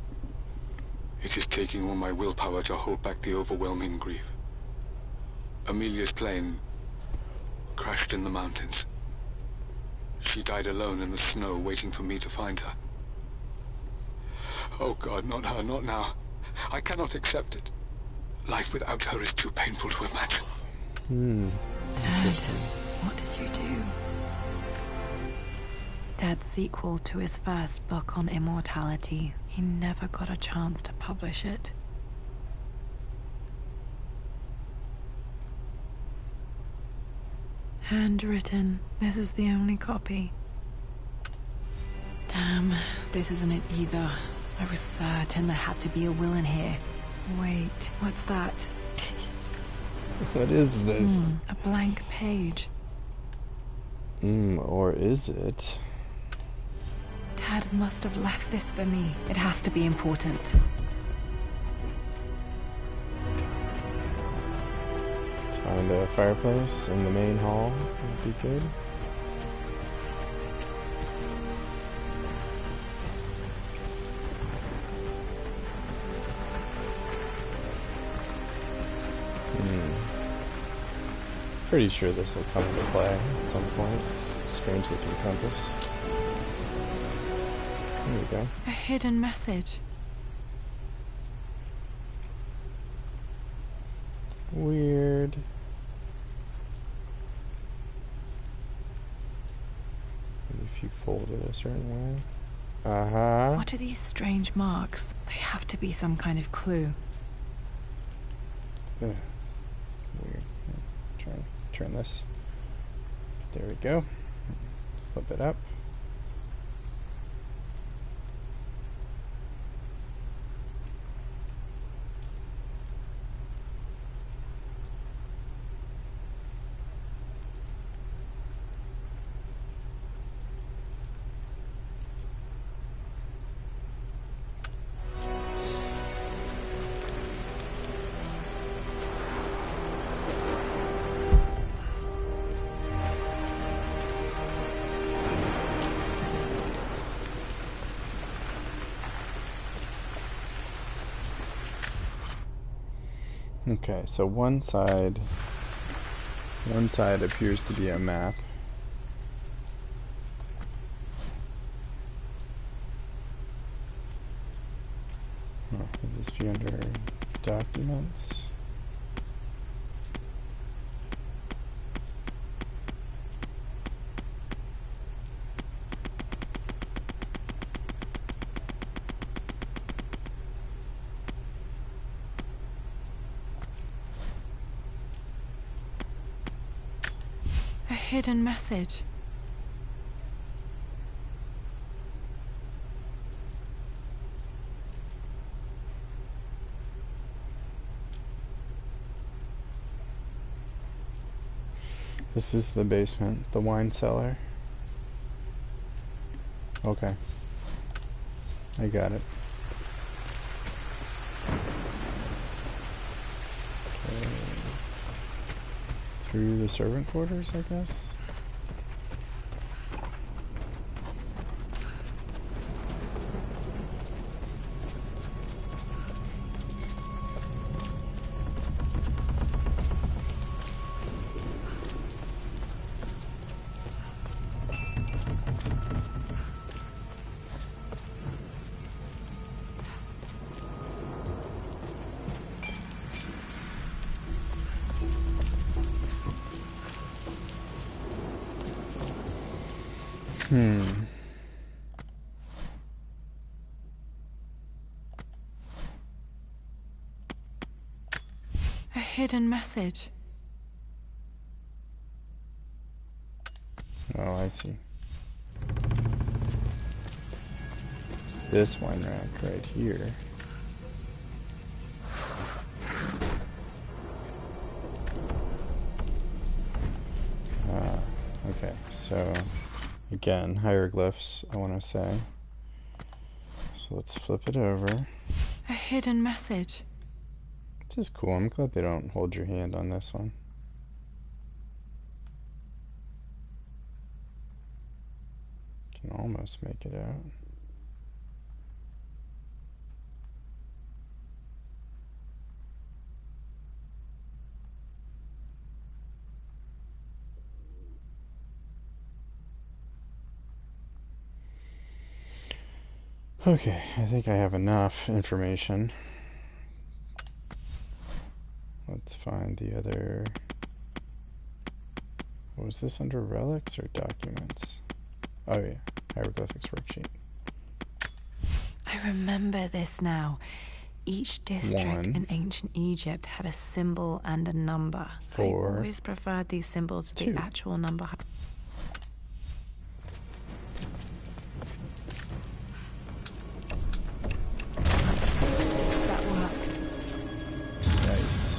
It is taking all my willpower to hold back the overwhelming grief. Amelia's plane crashed in the mountains. She died alone in the snow, waiting for me to find her. Oh God, not her, not now. I cannot accept it. Life without her is too painful to imagine. Dad, what did you do? Dad's sequel to his first book on immortality. He never got a chance to publish it. Handwritten. This is the only copy. Damn, this isn't it either. I was certain there had to be a will in here. Wait, what's that? What is this? A blank page. Or is it? Dad must have left this for me. It has to be important. Let's find a fireplace in the main hall. Would be good. Pretty sure this will come into play at some point. It's a strange looking compass. There we go. A hidden message. Weird. Maybe if you fold it a certain way. What are these strange marks? They have to be some kind of clue. Ugh, it's weird. Try and turn this. There we go. Flip it up. Okay, so one side appears to be a map. Oh, this view under documents. A hidden message. This is the basement, the wine cellar. Okay. I got it. Okay. Through the servant quarters, I guess? A hidden message. Oh, I see. It's this wine rack right here. Okay, so again, hieroglyphs, I want to say. So let's flip it over. A hidden message. This is cool. I'm glad they don't hold your hand on this one. Can almost make it out. Okay, I think I have enough information. Let's find the other... Was this under relics or documents? Oh yeah, hieroglyphics worksheet. I remember this now. Each district in ancient Egypt had a symbol and a number. I 4, always preferred these symbols to 2. the actual number. That worked. Nice.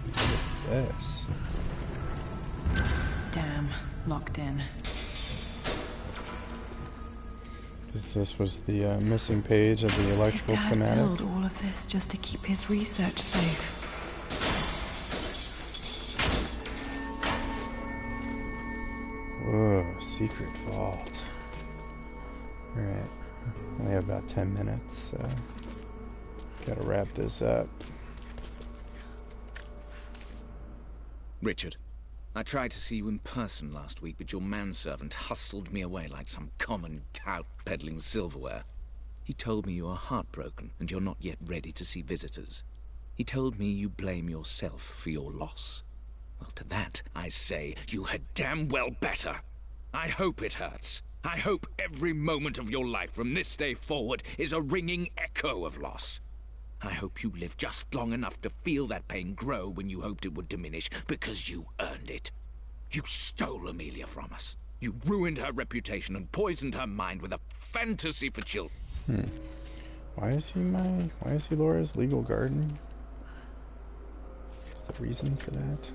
What's this? Damn, locked in. This was the missing page of the electrical Dad schematic. built all of this just to keep his research safe. Whoa, secret vault. Alright, I have about 10 minutes, so gotta wrap this up. Richard, I tried to see you in person last week, but your manservant hustled me away like some common tout peddling silverware. He told me you are heartbroken and you're not yet ready to see visitors. He told me you blame yourself for your loss. Well, to that, I say, you had damn well better. I hope it hurts. I hope every moment of your life from this day forward is a ringing echo of loss. I hope you live just long enough to feel that pain grow when you hoped it would diminish, because you earned it. You stole Amelia from us. You ruined her reputation and poisoned her mind with a fantasy for children. Why is he Laura's legal guardian? What's the reason for that?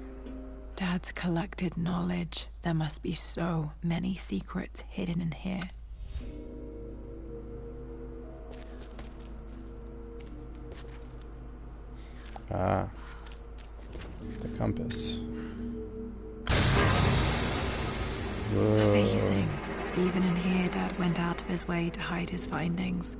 Dad's collected knowledge. There must be so many secrets hidden in here. Ah. The compass. Whoa. Amazing. Even in here, Dad went out of his way to hide his findings.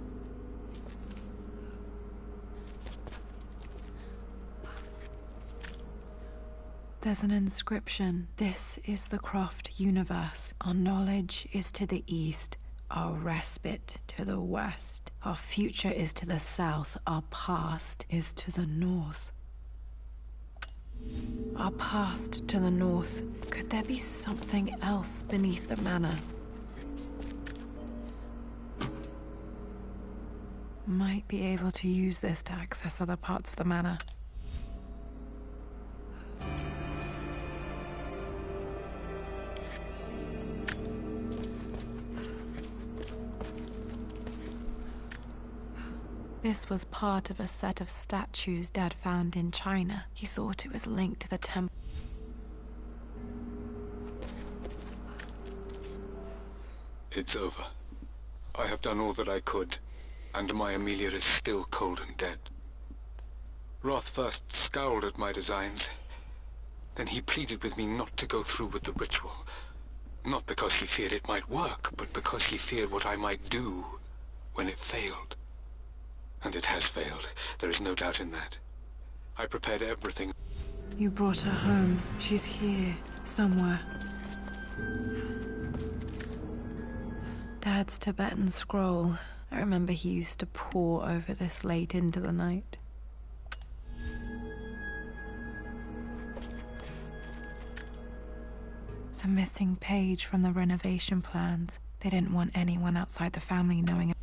There's an inscription. This is the Croft universe. Our knowledge is to the east, our respite to the west. Our future is to the south, our past is to the north. Our past to the north. Could there be something else beneath the manor? Might be able to use this to access other parts of the manor. This was part of a set of statues Dad found in China. He thought it was linked to the temple. It's over. I have done all that I could, and my Amelia is still cold and dead. Roth first scowled at my designs. Then he pleaded with me not to go through with the ritual. Not because he feared it might work, but because he feared what I might do when it failed. And it has failed. There is no doubt in that. I prepared everything. You brought her home. She's here, somewhere. Dad's Tibetan scroll. I remember he used to pore over this late into the night. The missing page from the renovation plans. They didn't want anyone outside the family knowing.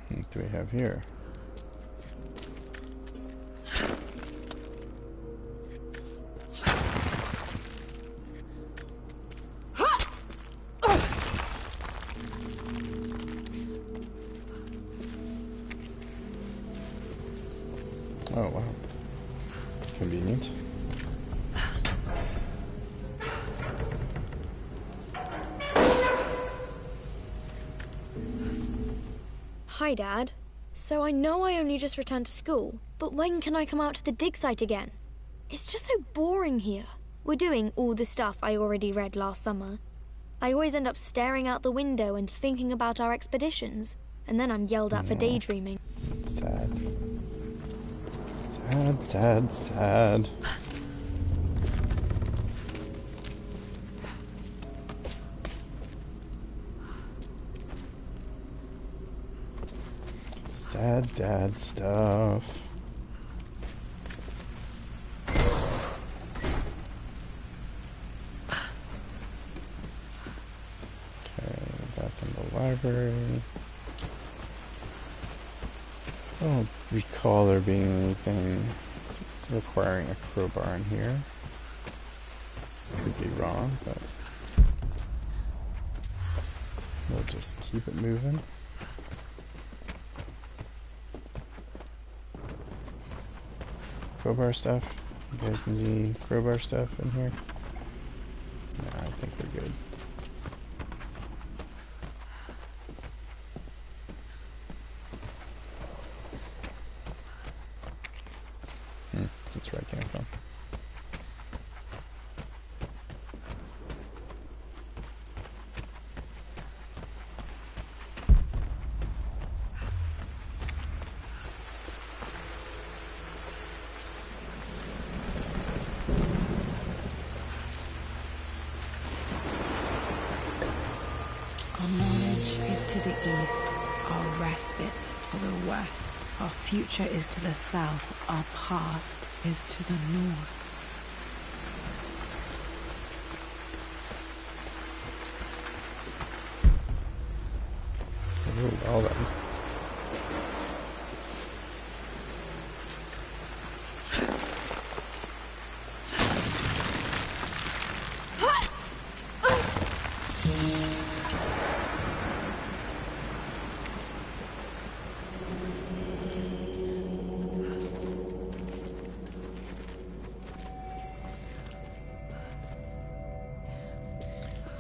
What do we have here? Oh, wow. That's convenient. Hi, Dad. So I know I only just returned to school, but when can I come out to the dig site again? It's just so boring here. We're doing all the stuff I already read last summer. I always end up staring out the window and thinking about our expeditions, and then I'm yelled at for daydreaming. Sad. Sad, sad, sad. Sad dad stuff. Okay, back in the library. I don't recall there being anything requiring a crowbar in here. Could be wrong, but we'll just keep it moving. Crowbar stuff? You guys need crowbar stuff in here? No, I think we're good. That's where I came from. Our knowledge is to the east, our respite to the west. Our future is to the south, our past is to the north. Really well then.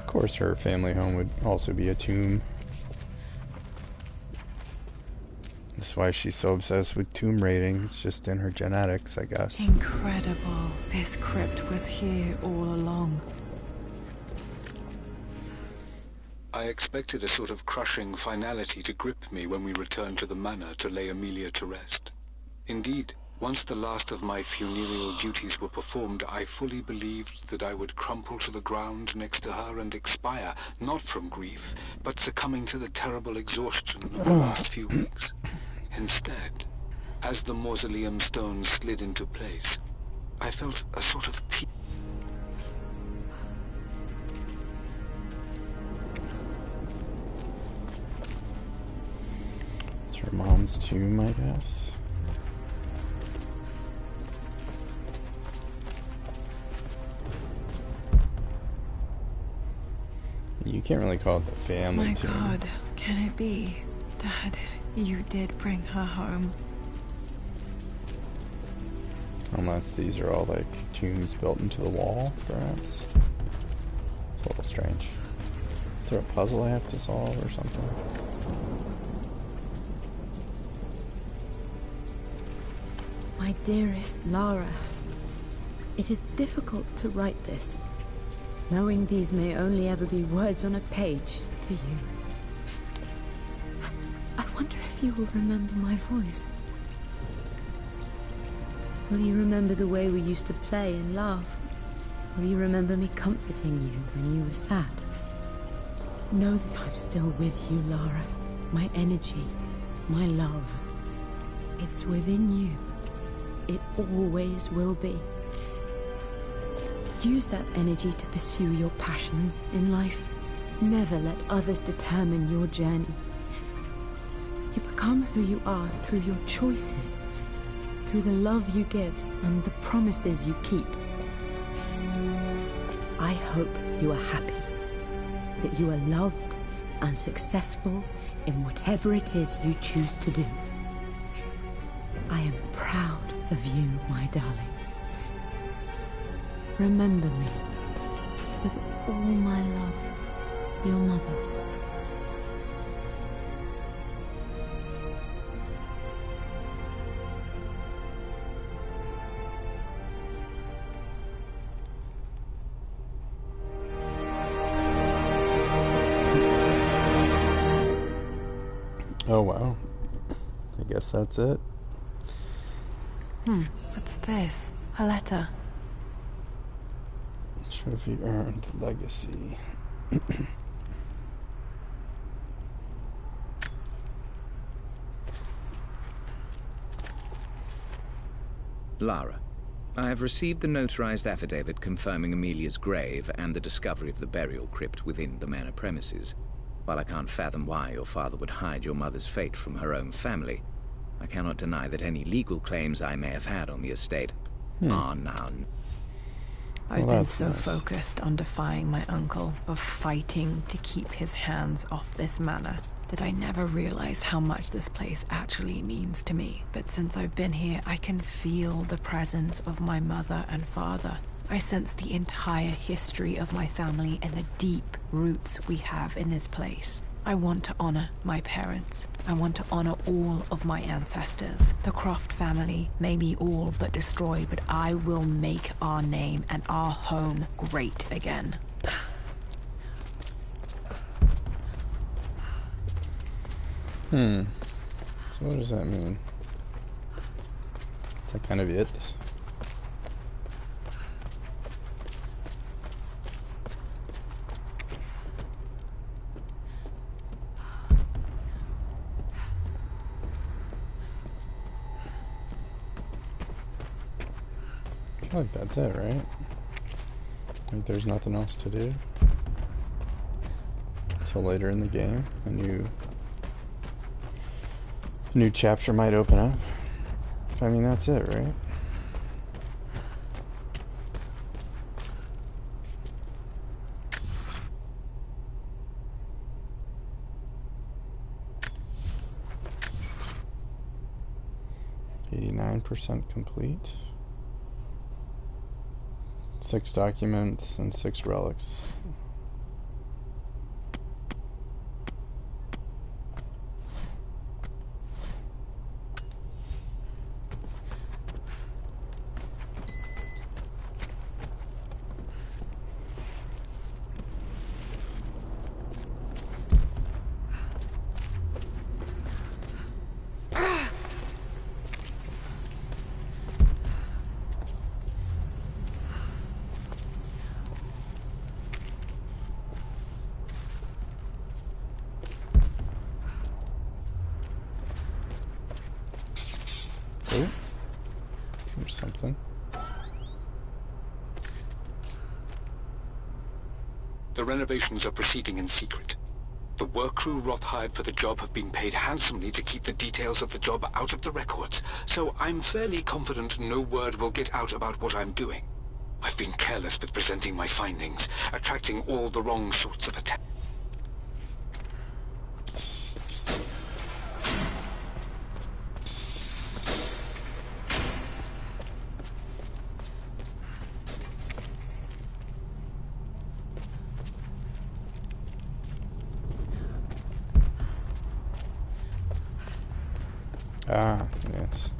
Of course, her family home would also be a tomb. That's why she's so obsessed with tomb raiding. It's just in her genetics, I guess. Incredible. This crypt was here all along. I expected a sort of crushing finality to grip me when we returned to the manor to lay Amelia to rest. Indeed, once the last of my funereal duties were performed, I fully believed that I would crumple to the ground next to her and expire, not from grief, but succumbing to the terrible exhaustion of the last few weeks. Instead, as the mausoleum stones slid into place, I felt a sort of peace. It's her mom's tomb, I guess. You can't really call it the family tomb. My God, can it be? Dad, you did bring her home. Unless these are all like tombs built into the wall, perhaps. It's a little strange. Is there a puzzle I have to solve or something? My dearest Lara, it is difficult to write this, knowing these may only ever be words on a page to you. I wonder if you will remember my voice. Will you remember the way we used to play and laugh? Will you remember me comforting you when you were sad? Know that I'm still with you, Lara. My energy, my love. It's within you. It always will be. Use that energy to pursue your passions in life. Never let others determine your journey. You become who you are through your choices, through the love you give and the promises you keep. I hope you are happy, that you are loved and successful in whatever it is you choose to do. I am proud of you, my darling. Remember me, with all my love, your mother. Oh wow. I guess that's it. What's this? A letter. Trophy earned legacy. Lara, I have received the notarized affidavit confirming Amelia's grave and the discovery of the burial crypt within the manor premises. While I can't fathom why your father would hide your mother's fate from her own family, I cannot deny that any legal claims I may have had on the estate are now... I've Well, been that's so nice. focused on defying my uncle, of fighting to keep his hands off this manor, that I never realized how much this place actually means to me. But since I've been here, I can feel the presence of my mother and father. I sense the entire history of my family and the deep roots we have in this place. I want to honor my parents. I want to honor all of my ancestors. The Croft family may be all but destroyed, but I will make our name and our home great again. So what does that mean? Is that kind of it? I feel like that's it, right? Like there's nothing else to do until later in the game. A new chapter might open up. I mean, that's it, right? %, complete. 6 documents and 6 relics. Oh, there's something. The renovations are proceeding in secret. The work crew Roth hired for the job have been paid handsomely to keep the details of the job out of the records, so I'm fairly confident no word will get out about what I'm doing. I've been careless with presenting my findings, attracting all the wrong sorts of attention. Ah, yes.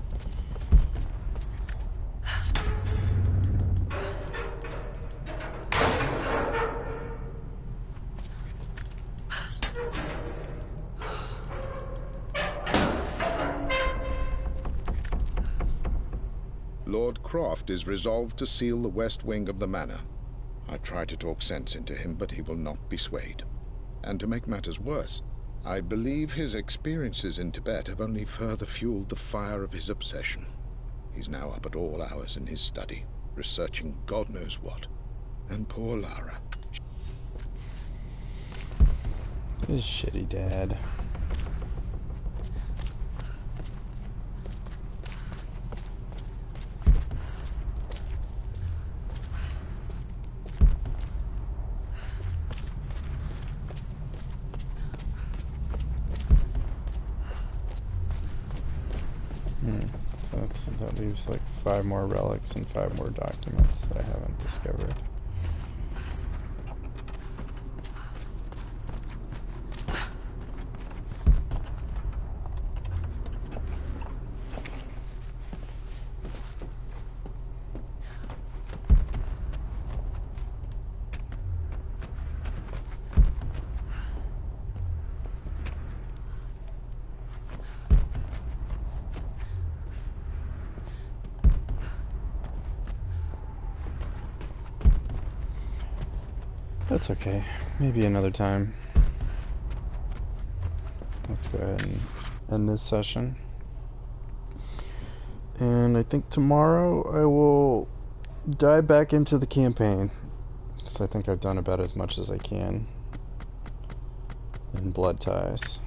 Lord Croft is resolved to seal the west wing of the manor. I try to talk sense into him, but he will not be swayed. And to make matters worse, I believe his experiences in Tibet have only further fueled the fire of his obsession. He's now up at all hours in his study, researching God knows what. And poor Lara. His shitty dad. So that leaves like 5 more relics and 5 more documents that I haven't discovered. That's okay. Maybe another time. Let's go ahead and end this session. And I think tomorrow I will dive back into the campaign, because I think I've done about as much as I can in Blood Ties.